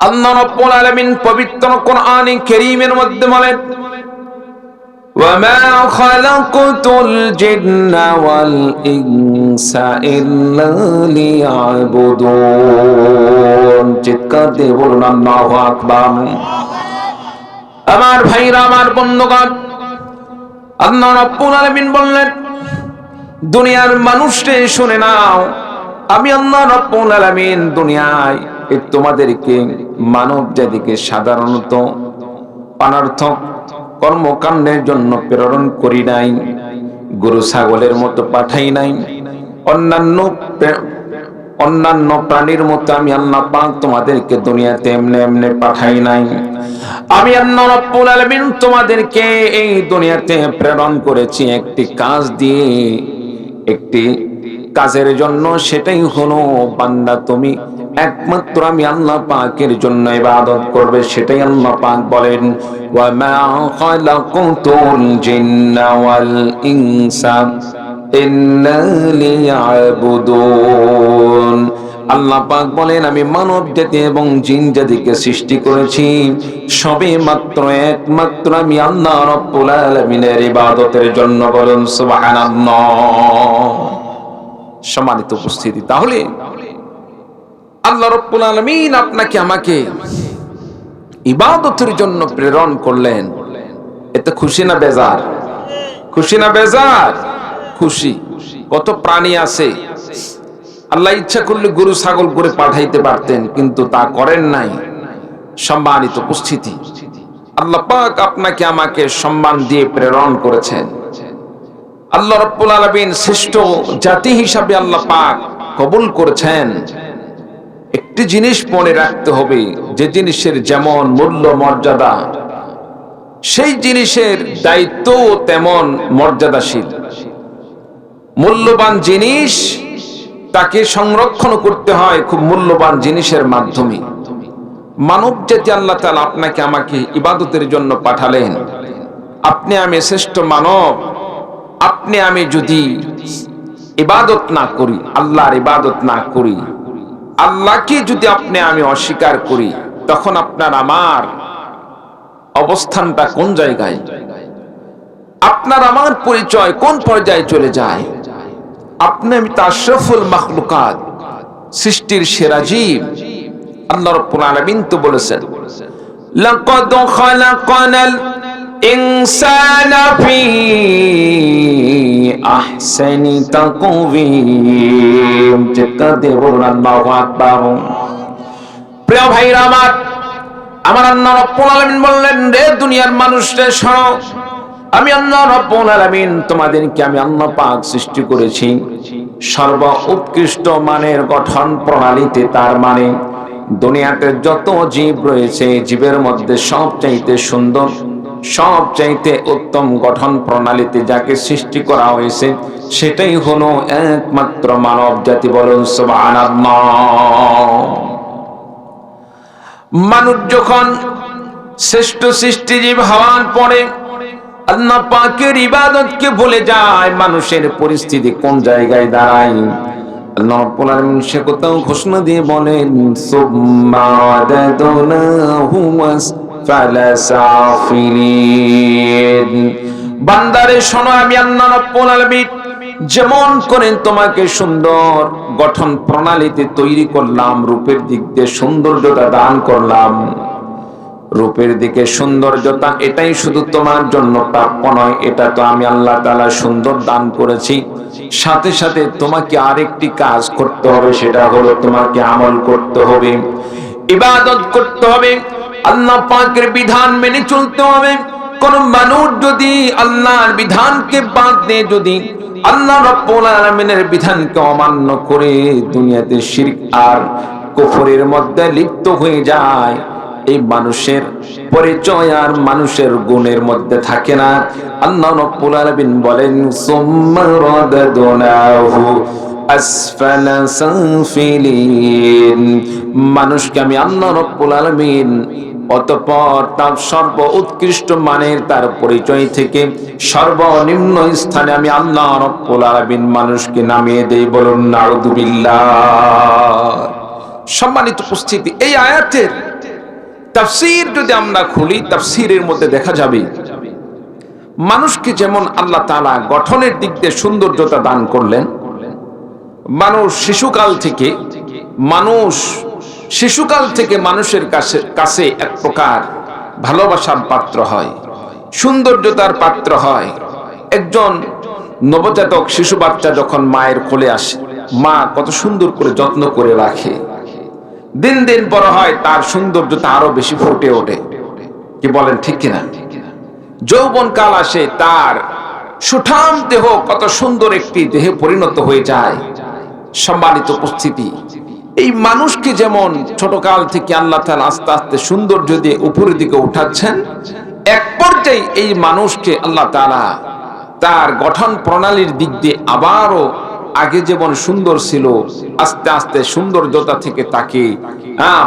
আল্লাহ রাব্বুল আলামিন পবিত্র কোরআনে কারীমের মধ্যে বলেন, ওয়ামা খালাকতুল জিন্না ওয়াল ইনসা ইল্লা লিয়াবুদুন। চিৎকার দিয়ে বলুন আল্লাহু আকবার। আমার ভাইরা, আমার বন্ধুগণ, আল্লাহ রাব্বুল আলামিন বললেন, দুনিয়ার মানুষরে শুনে নাও, আমি আল্লাহ রাব্বুল আলামিন দুনিয়ায় তোমাদেরকে মানব জাতিকে সাধারণত অনর্থক কর্মকাণ্ডের জন্য প্রেরণ করি নাই, গরু ছাগলের মতো পাঠাই নাই, অন্যান্য প্রাণীর মতো আমি আল্লাহ পাক তোমাদেরকে দুনিয়াতে এমনি এমনি পাঠাই নাই। আমি আল্লাহ রাব্বুল আলামিন তোমাদেরকে এই দুনিয়াতে প্রেরণ করেছি একটি কাজ দিয়ে, একটি কাজের জন্য। সেটাই হলো, বান্দা তুমি একমাত্র আমি আল্লাহ পাকের জন্য ইবাদত করবে। সেটাই আল্লাহ পাক বলেন, ওয়া মা খালাকতুল জিন্না ওয়াল ইনসা ইল্লা লিয়াবুদুন। আল্লাহ পাক বলেন, আমি মানব জাতি এবং জিন জাতিকে সৃষ্টি করেছি সবে মাত্র একমাত্র আমি আল্লাহ রাব্বুল আলামিনের ইবাদতের জন্য। বলুন সুবহানাল্লাহ। সম্মানিত উপস্থিতি, তাহলে আল্লাহ রাব্বুল আলামিন আপনাকে আমাকে ইবাদতের জন্য প্রেরণ করলেন। এতে খুশি না বেজার? খুশি না বেজার? খুশি। কত প্রাণী আছে, আল্লাহ ইচ্ছা করলে গরু ছাগল করে পাঠাইতে পারতেন, কিন্তু তা করেন নাই। সম্মানিত উপস্থিতি, আল্লাহ পাক আপনাকে আমাকে সম্মান দিয়ে প্রেরণ করেছেন। আল্লাহ রাব্বুল আলামিন শ্রেষ্ঠ জাতি হিসাবে আল্লাহ পাক কবুল করেছেন। একটি জিনিস মনে রাখতে হবে, যে জিনিসের যেমন মূল্য মর্যাদা, সেই জিনিসের দায়িত্ব তেমন মর্যাদাশীল। মূল্যবান জিনিস তাকে সংরক্ষণ করতে হয় খুব মূল্যবান জিনিসের মাধ্যমে। মানব জাতি আল্লাহ তাআলা আপনাকে আমাকে ইবাদতের জন্য পাঠালেন। আপনি আমি শ্রেষ্ঠ মানব। আপনি আমি যদি ইবাদত না করি, আল্লাহর ইবাদত না করি, আল্লাহকে যদি আপনি আমি অস্বীকার করি, তখন আপনার আমার অবস্থানটা কোন জায়গায়? আপনার আমার পরিচয় কোন পর্যায়ে চলে যায়? আপনি আমি তো আশরাফুল মাখলুকাত, সৃষ্টির সেরা জীব। আল্লাহ রাব্বুল আলামিন তো বলেছেন, লাকাদ খালাকানাল ইনসানা ফি আহসানি তাকওয়িম। চিৎকার দিয়ে বলুন আল্লাহু আকবার। প্রিয় ভাইরা আমার, আমার আল্লাহ রাব্বুল আলামিন বললেন, রে দুনিয়ার মানুষরা শোনো, আমি আল্লাহ রাব্বুল আলামিন তোমাদেরকে আমি আল্লাহ পাক সৃষ্টি করেছি সর্ব উৎকৃষ্ট মানের গঠন প্রণালীতে। তার মানে দুনিয়াতে যত জীব রয়েছে, জীবের মধ্যে সবচাইতে সুন্দর, সবচাইতে উত্তম গঠন প্রণালীতে যাকে সৃষ্টি করা হয়েছে, সেটাই হলো একমাত্র মানব জাতি। বলুন সুবহানাল্লাহ। মানুষ যখন শ্রেষ্ঠ সৃষ্টিজীব হওয়ার পরে আল্লাহ পাকের ইবাদতকে ভুলে যায়, মানুষের পরিস্থিতি কোন জায়গায় দাঁড়ায়? আল্লাহ রাব্বুল আলামিন সে কথাও ঘোষণা দিয়ে বলেন, সুম্মা আদাদনাহু আসফালা সাফিলিন। বান্দারে শোনো, আমি আল্লাহ রাব্বুল আলামিন যেমন করে তোমাকে সুন্দর গঠন প্রণালীতে তৈরি করলাম, রূপের দিক দিয়ে সৌন্দর্যতা দান করলাম। রূপের দিকে সৌন্দর্যতা এটাই শুধু তোমার জন্য প্রাপ্য নয়, এটা তো আমি আল্লাহ তাআলা সুন্দর দান করেছি। সাথে সাথে তোমাকে আরেকটি কাজ করতে হবে, সেটা হলো তোমাকে আমল করতে হবে, ইবাদত করতে হবে, আল্লাহ পাকের বিধান মেনে চলতে হবে। কোন মানুষ যদি আল্লাহর বিধানকে বাদ দিয়ে যদি আল্লাহ রাব্বুল আলামিনের বিধানকে অমান্য করে দুনিয়াতে শিরক আর কুফরের মধ্যে লিপ্ত হয়ে যায়, এই মানুষের পরিচয় আর মানুষের গুণের মধ্যে থাকে না। আল্লাহ রাব্বুল আলামিন বলেন, সুম্মা রাদাদনাহু আসফালা সাফিলিন। মানুষকে আমি আল্লাহ রাব্বুল আলামিন অতঃপর তার সর্ব উৎকৃষ্ট মানের তার পরিচয় থেকে সর্বনিম্ন স্থানে আমি আল্লাহ রাব্বুল আলামিন মানুষকে নামিয়ে দেই। বলুন নাউযুবিল্লাহ। সম্মানিত উপস্থিতি, এই আয়াতের তাফসীর যদি আমরা খুলি, তাফসীরের মধ্যে দেখা যাবে মানুষকে যেমন আল্লাহ তাআলা গঠনের দিক দিয়ে সৌন্দর্যতা দান করলেন, মানুষ শিশুকাল থেকে মানুষের কাছে এক প্রকার ভালোবাসার পাত্র হয়, সৌন্দর্যতার পাত্র হয়। একজন নবজাতক শিশু বাচ্চা যখন মায়ের কোলে আসে, মা কত সুন্দর করে যত্ন করে রাখে। দিন দিন বড় হয়, তার সৌন্দর্যতা আরো বেশি ফুটে ওঠে। কি বলেন ঠিক কিনা? যৌবন কাল আসে, তার সুঠাম দেহ কত সুন্দর একটি দেহে পরিণত হয়ে যায়। সম্মানিত উপস্থিতি, এই মানুষকে যেমন ছোটকাল থেকে আল্লাহ তাআলা আস্তে আস্তে সৌন্দর্য দিয়ে উপরের দিকে উঠাচ্ছেন, এক পর্যায়ে এই মানুষকে আল্লাহ তাআলা তার গঠন প্রণালীর দিক দিয়ে আবারও আগে যেমন সুন্দর ছিল, আস্তে আস্তে সৌন্দর্যতা থেকে তাকে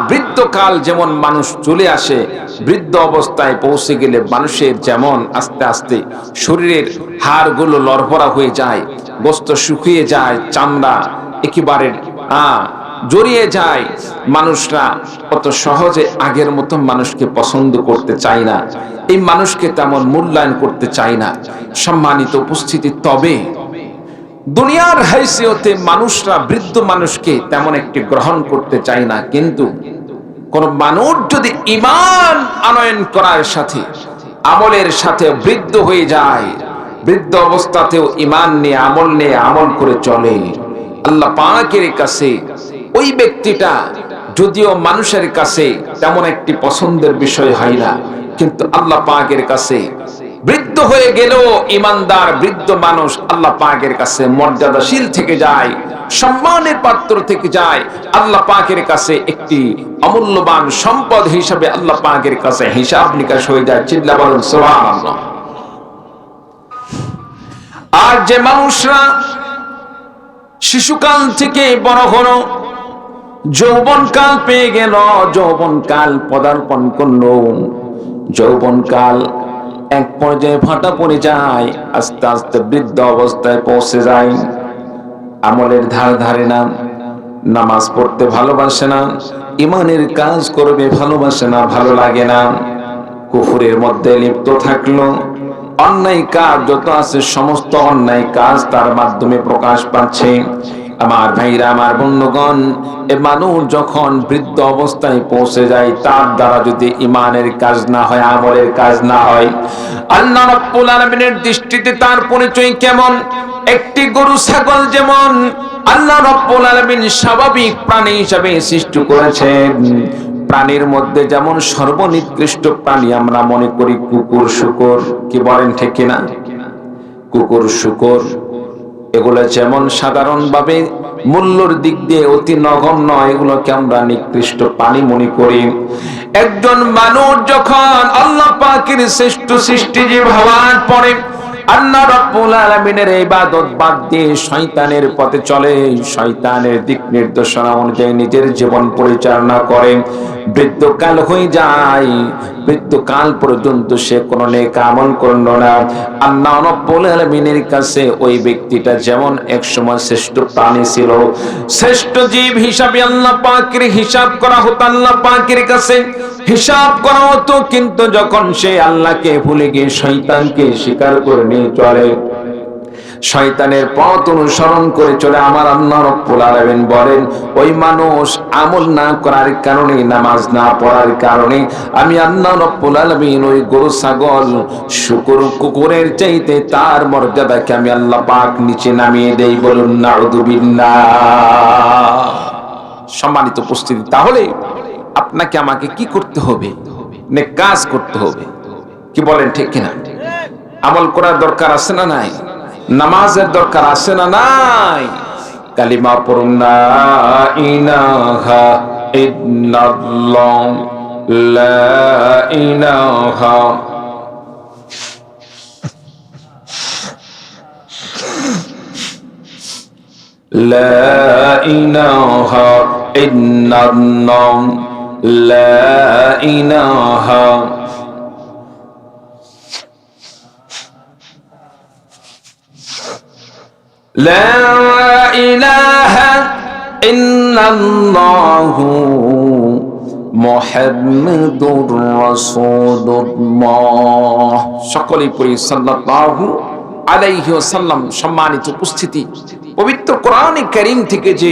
বৃদ্ধকাল যেমন মানুষ চলে আসে, বৃদ্ধ অবস্থায় পৌঁছে গেলে মানুষের যেমন আস্তে আস্তে শরীরের হাড়গুলো লড়বড়া হয়ে যায়, গোস্ত শুকিয়ে যায়, চামড়া একেবারে জড়িয়ে যায়, মানুষরা কত সহজে আগের মতো মানুষকে পছন্দ করতে চায় না, এই মানুষকে তেমন মূল্যায়ন করতে চায় না। সম্মানিত উপস্থিতি, তবে দুনিয়ার হাইসিয়তে মানুষরা বৃদ্ধ মানুষকে তেমন একটি গ্রহণ করতে চায় না। কিন্তু কোন মানুষ যদি ঈমান আনয়ন করার সাথে আমলের সাথে বৃদ্ধ হয়ে যায়, বৃদ্ধ অবস্থাতেও ঈমান নিয়ে আমল করে চলে, আল্লাহ পাকের কাছে ওই ব্যক্তিটা যদিও মানুষের কাছে তেমন একটি পছন্দের বিষয় হয় না, কিন্তু আল্লাহ পাকের কাছে বৃদ্ধ হয়ে গেলেও ইমানদার বৃদ্ধ মানুষ আল্লাহ পাকের কাছে মর্যাদাশীল থেকে যায়, সম্মানের পাত্র থেকে যায়, আল্লাহ পাকের কাছে একটি অমূল্যবান সম্পদ হিসাবে আল্লাহ পাকের কাছে হিসাব নিকাশ হয়ে যায়। চিল্লা বলেন সুবহানাল্লাহ। আর যে মানুষরা শিশুকাল থেকে বড় হলো, যৌবনকাল পেয়ে গেল, যৌবনকাল পদার্পণ করলো, যৌবনকাল এক পর্যায়ে ভাটা পড়ে যায়, আস্তে আস্তে বৃদ্ধ অবস্থায় পৌঁছে যায়, আমলের ধার ধারে না, নামাজ পড়তে ভালোবাসে না, ইমানের কাজ করবে ভালোবাসে না, ভালো লাগে না, কুফরের মধ্যে লিপ্ত থাকলো, অন্যায় কাজ যত আছে সমস্ত অন্যায় কাজ তার মাধ্যমে প্রকাশ পাচ্ছে। আমার ভাইরা, আমার বন্ধুগণ, এ মানুষ যখন বৃদ্ধ অবস্থায় পৌঁছে যায়, তার দ্বারা যদি ইমানের কাজ না হয়, আমলের কাজ না হয়, আল্লাহ রাব্বুল আলামিনের দৃষ্টিতে তার পরিচয় কেমন? একটি গরু ছাগল যেমন আল্লাহ রাব্বুল আলামিন স্বাভাবিক প্রাণী হিসেবে সৃষ্টি করেছেন, প্রাণীর মধ্যে যেমন সর্বনিকৃষ্ট প্রাণী আমরা মনে করি কুকুর শুকর, কি বলেন ঠিক কিনা? কুকুর শুকর এগুলো যেমন সাধারণভাবে মূল্যর দিক দিয়ে অতি নগণ্য, এগুলোকে আমরা নিকৃষ্ট প্রাণী মনে করি। একজন মানুষ যখন আল্লাহ পাকের শ্রেষ্ঠ সৃষ্টি জীব হওয়ার পরে আল্লাহ রাব্বুল আলামিনের ইবাদত বাদ দিয়ে শয়তানের পথে চলে, শয়তানের দিক নির্দেশনা অনুযায়ী নিজের জীবন পরিচালনা করে, বৃদ্ধকাল হয়ে যায়, মৃত্যুকাল পর্যন্ত সে কোনো নেক আমল করলো না, আল্লাহ রাব্বুল আলামিনের কাছে ওই ব্যক্তিটা যেমন একসময় শ্রেষ্ঠ প্রাণী ছিল, শ্রেষ্ঠ জীব হিসাবে আল্লাহ পাকের হিসাব করা হতো, আল্লাহ পাকের কাছে হিসাব করা হতো, কিন্তু যখন সে আল্লাহকে ভুলে গিয়ে শয়তানকে স্বীকার করে নিয়ে চলে, শয়তানের পথ অনুসরণ করে চলে, আমার আল্লাহ রাব্বুল আলামিন বলেন ওই মানুষ আমল না করার কারণে, নামাজ না পড়ার কারণে আমি আল্লাহ রাব্বুল আলামিন ওই গরু ছাগল শুকর কুকুরের চাইতে তার মর্যাদাকে আমি আল্লাহ পাক নিচে নামিয়ে দেই। বলুন নাউযুবিল্লাহ। সম্মানিত উপস্থিতি, তাহলে আপনাকে আমাকে কি করতে হবে? নেক কাজ করতে হবে, কি বলেন ঠিক কিনা? আমল করার দরকার আছে না নাই? নামাজের দরকার আছে না নাই? কালিমা পড়ুন, লা ইলাহা ইল্লাল্লাহ, লা ইলাহা লা ইলাহা ইল্লাল্লাহ, লা ইলাহা لا إله إلا الله মুহাম্মাদুর রাসূলুল্লাহ। সকলেই পড়ি সাল্লাল্লাহু আলাইহি ওয়াসাল্লাম। সম্মানিত উপস্থিতি, পবিত্র কোরআনে কারীম থেকে যে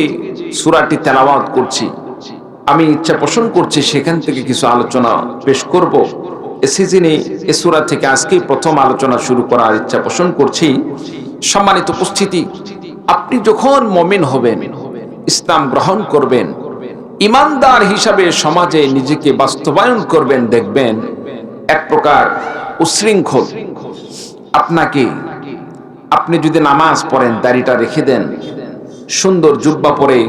সূরাটি তেলাওয়াত করছি, আমি ইচ্ছা পোষণ করছি সেখান থেকে কিছু আলোচনা পেশ করব। এ সিজনে এ সূরা থেকে আজকেই প্রথম আলোচনা শুরু করার ইচ্ছা পোষণ করছি। সম্মানিত উপস্থিতি, আপনি যখন মুমিন হবেন, ইসলাম গ্রহণ করবেন, ইমানদার হিসাবে সমাজে নিজেকে বাস্তবায়ন করবেন, দেখবেন এক প্রকার উশৃঙ্খল আপনি যদি নামাজ পড়েন, দাড়িটা রেখে দেন, সুন্দর জুব্বা পরে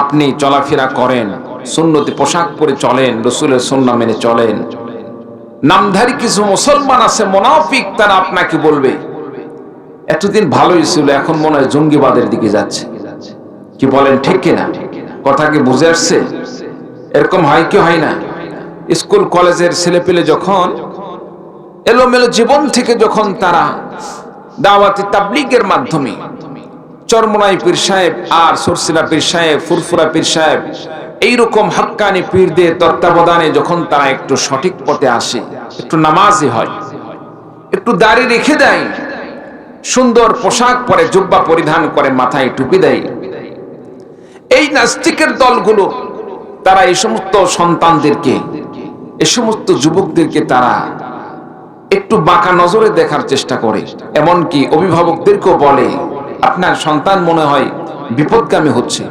আপনি চলাফেরা করেন, সুন্নতি পোশাক পরে চলেন, রাসূলের সুন্নাহ মেনে চলেন, নামধারী কিছু মুসলমান আছে মুনাফিক, তারা আপনাকে বলবে এতদিন ভালোই ছিল, এখন মনে হয় জঙ্গিবাদের দিকে যাচ্ছে। কি বলেন, ঠিক কিনা? কথা কি বুঝে আসছে? এরকম হয় কি হয় না? স্কুল কলেজের ছেলেপেলে যখন এলোমেলো জীবন থেকে যখন তারা দাওয়াতি তাবলীগের মাধ্যমে চরমোনাই পীর সাহেব আর সরসিলা পীর সাহেব, ফুরফুরা পীর সাহেব, এইরকম হাক্কানি পীরদের তত্ত্বাবধানে যখন তারা একটু সঠিক পথে আসে, একটু নামাজি হয়, একটু দাড়ি রেখে দেয়, সুন্দর পোশাক পরে, জুব্বা পরিধান করে, মাথায় টুপি দেয়, এই নাস্তিকের দলগুলো তারা এই সমস্ত সন্তানদেরকে, এই সমস্ত যুবকদেরকে তারা একটু বাঁকা নজরে দেখার চেষ্টা করে। এমনকি অভিভাবকদেরকেও বলে, আপনার সন্তান মনে হয় বিপদগামী হচ্ছে।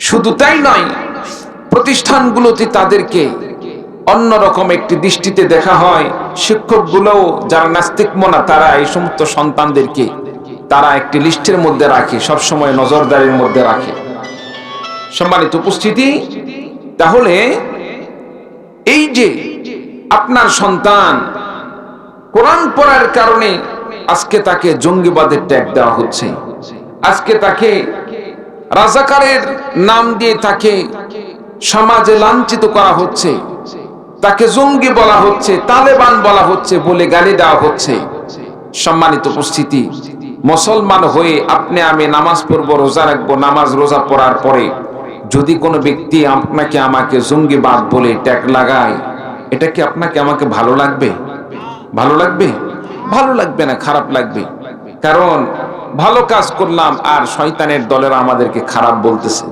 শুধু তাই নয়, প্রতিষ্ঠানগুলোতে তাদেরকে অন্যরকম একটি দৃষ্টিতে দেখা হয়। শিক্ষকগুলোও যারা নাস্তিক মনা, তারা এই সমস্ত সন্তানদেরকে তারা একটি লিস্টের মধ্যে রাখে, সবসময় নজরদারির মধ্যে রাখে। সম্মানিত উপস্থিতি, তাহলে এই যে আপনার সন্তান কোরআন পড়ার কারণে আজকে তাকে জঙ্গিবাদের ট্যাগ দেওয়া হচ্ছে, আজকে তাকে রাজাকারের নাম দিয়ে তাকে সমাজে লাঞ্ছিত করা হচ্ছে, তাকে জঙ্গি বলা হচ্ছে, তালেবান বলা হচ্ছে, বলে গালি দেওয়া হচ্ছে। সম্মানিত উপস্থিতি, মুসলমান হয়ে আপনি আমি নামাজ পড়বো, রোজা রাখবো, নামাজ রোজা পড়ার পরে যদি কোনো ব্যক্তি আপনাকে আমাকে জঙ্গিবাদ বলে ট্যাগ লাগায়, এটা কি আপনাকে আমাকে ভালো লাগবে? ভালো লাগবে? ভালো লাগবে না, খারাপ লাগবে। কারণ ভালো কাজ করলাম আর শয়তানের দলেরা আমাদেরকে খারাপ বলতেছে।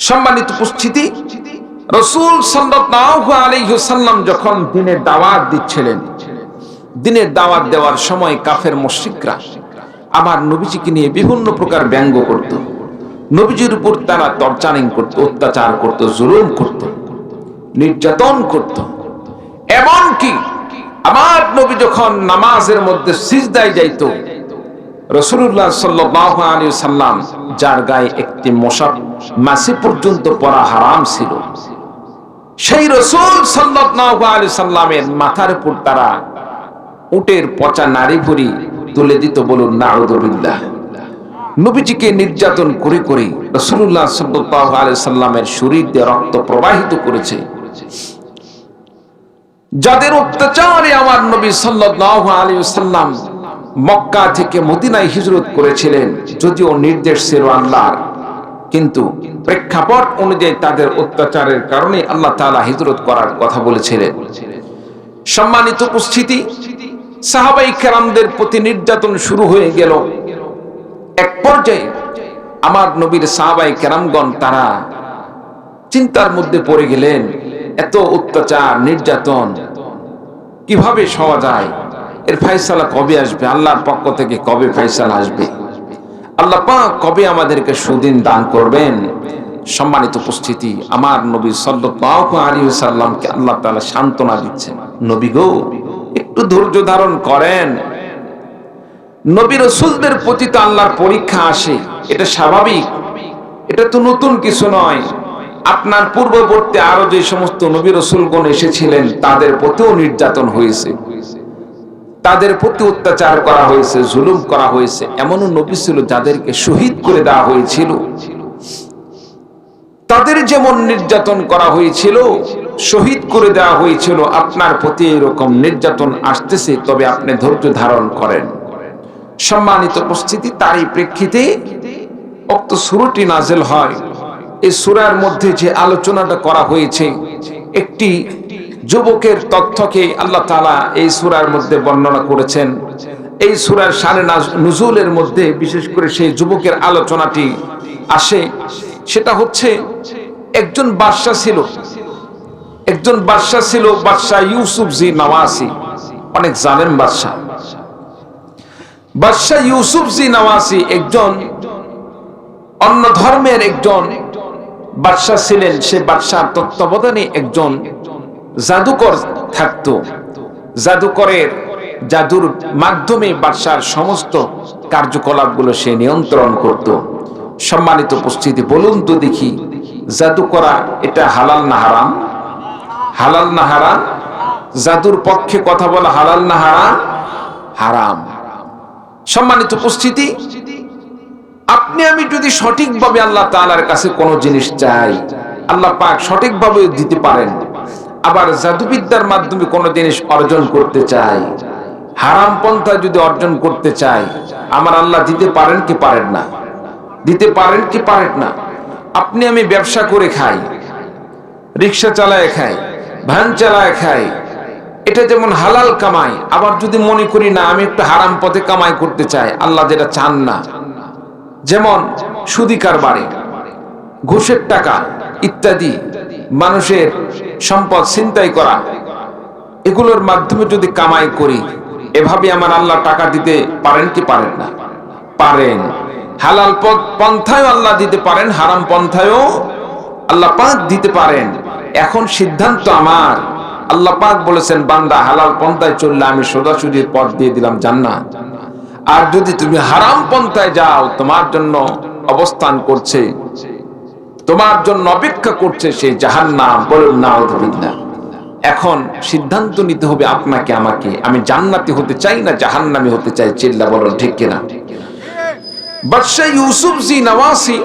সম্মানিত উপস্থিতি, রাসূল সাল্লাল্লাহু আলাইহি ওয়াসাল্লাম যখন দ্বীনের দাওয়াত দিচ্ছিলেন, দ্বীনের দাওয়াত দেওয়ার সময় কাফের মুশরিকরা আমার নবীজিকে নিয়ে বিভিন্ন প্রকার ব্যঙ্গ করত, নবীজির উপর তারা টর্চারিং করত, অত্যাচার করত, জুলুম করত, নির্যাতন করত। এমনকি আমার নবী যখন নামাজের মধ্যে সিজদায় যাইত, রাসূলুল্লাহ সাল্লাল্লাহু আলাইহি ওয়াসাল্লাম যার গায়ে একটি মাছি পর্যন্ত পরা হারাম ছিল, সেই রাসূল সাল্লাল্লাহু আলাইহি ওয়াসাল্লামের মাথার উপর তারা উটের পচা নাড়ি ভুঁড়ি তুলে দিত। বলুন নাউযুবিল্লাহ। নবীজিকে নির্যাতন করে করে রাসূলুল্লাহ সাল্লাল্লাহু আলাইহি ওয়াসাল্লামের শরীর দিয়ে রক্ত প্রবাহিত করেছে। যাদের অত্যাচারে আমার নবী সাল্লাল্লাহু আলাইহি ওয়াসাল্লাম মক্কা থেকে মদিনায় হিজরত করেছিলেন, যদিও নির্দেশ ছিল আল্লাহর, কিন্তু প্রেক্ষাপট অনুযায়ী তাদের অত্যাচারের কারণে আল্লাহ তাআলা হিজরত করার কথা বলেছিলেন। সম্মানিত উপস্থিতি, সাহাবায়ে কেরামদের প্রতি নির্যাতন শুরু হয়ে গেল। এক পর্যায়ে আমার নবীর সাহাবায়ে কেরামগণ তারা চিন্তার মধ্যে পড়ে গেলেন, এত অত্যাচার নির্যাতন কিভাবে সওয়া যায়? এর ফয়সালা কবে আসবে? আল্লাহর পক্ষ থেকে কবে ফয়সালা আসবে? আল্লাহ পাক কবে আমাদেরকে সুদিন দান করবেন? সম্মানিত উপস্থিতি, আমার নবী সাল্লাল্লাহু আলাইহি ওয়াসাল্লামকে আল্লাহ তাআলা সান্ত্বনা দিচ্ছেন, নবী গো, একটু ধৈর্য ধারণ করেন। নবী রাসূলদের প্রতি তো আল্লাহর পরীক্ষা আসে, এটা স্বাভাবিক, এটা তো নতুন কিছু নয়। আপনার পূর্ববর্তী আরো যে সমস্ত নবী রাসূলগণ এসেছিলেন, তাদের প্রতিও নির্যাতন হয়েছে, তাদের প্রতি অত্যাচার করা হয়েছে, জুলুম করা হয়েছে। এমনও নবী ছিল যাদেরকে শহীদ করে দেওয়া হয়েছিল, তাদের যেমন নির্যাতন করা হয়েছিল, শহীদ করে দেওয়া হয়েছিল। আপনার প্রতি এরকম নির্যাতন আসতেছে, তবে আপনি ধৈর্য ধারণ করেন। সম্মানিত উপস্থিতি, তারই প্রেক্ষিতে উক্ত সূরাটি নাযিল হয়। এই সূরার মধ্যে যে আলোচনাটা করা হয়েছে, একটি যুবকের তথ্যকে আল্লাহ তাআলা এই সূরার মধ্যে বর্ণনা করেছেন। এই সূরার শানে নুজুলের মধ্যে বিশেষ করে সেই যুবকের আলোচনাটি আসে। সেটা হচ্ছে একজন বাদশা ছিল, বাদশা ইউসুফ জি নওয়াসি, অনেক জালেম বাদশা। বাদশা ইউসুফ জি নওয়াসি একজন অন্য ধর্মের একজন বাদশা ছিলেন। সে বাদশার তত্ত্বাবধানে একজন জাদুকর থাকতো। জাদুর মাধ্যমে বাদশার সমস্ত কার্যকলাপগুলো সে নিয়ন্ত্রণ করত। সম্মানিত উপস্থিতি, বলুন তো দেখি, জাদু করা এটা হালাল না হারাম? হালাল না হারাম? জাদুর পক্ষে কথা বলা হালাল না হারাম? হারাম। সম্মানিত উপস্থিতি, আপনি আমি যদি সঠিকভাবে আল্লাহ তাআলার কাছে কোনো জিনিস চাই, আল্লাহ পাক সঠিকভাবে দিতে পারেন। আবার জাদুবিদ্যার মাধ্যমে কোনো জিনিস অর্জন করতে চাই, হারাম পন্থা যদি অর্জন করতে চাই, আমার আল্লাহ দিতে পারেন কি পারেন না? দিতে পারেন কি পারেন না? আপনি আমি ব্যবসা করে খাই, রিক্সা চালায় খাই, ভ্যান চালায় খাই, এটা যেমন হালাল কামাই। আবার যদি মনে করি না আমি একটু হারাম পথে কামাই করতে চাই, আল্লাহ যেটা চান না, যেমন সুদি কারবারি, ঘুষের টাকা ইত্যাদি, মানুষের সম্পদ ছিনতাই করা, এগুলোর মাধ্যমে যদি কামাই করি, এভাবে আমার আল্লাহ টাকা দিতে পারেন কি পারেন না? পারেন। হালাল পন্থায়ও আল্লাহ দিতে পারেন, হারাম পন্থায়ও আল্লাহ পাক দিতে পারেন। এখন সিদ্ধান্ত আমার। আল্লাহ পাক বলেছেন, বান্দা হালাল পন্থায় চললে আমি সোজাসুজি পথ দিয়ে দিলাম জান্নাত, আর যদি তুমি হারাম পন্থায় যাও, তোমার জন্য অবস্থান করছে, তোমার জন্য অপেক্ষা করছে সেই জাহান্নাম। বলুন নাউযুবিল্লাহ। এখন সিদ্ধান্ত নিতে হবে আপনাকে আমাকে। আমি জান্নাতি হতে চাই না জাহান্নামী হতে চাই? চিল্লা বলুন ঠিক কিনা? বাদশা ইউসুফ জি নওয়াসি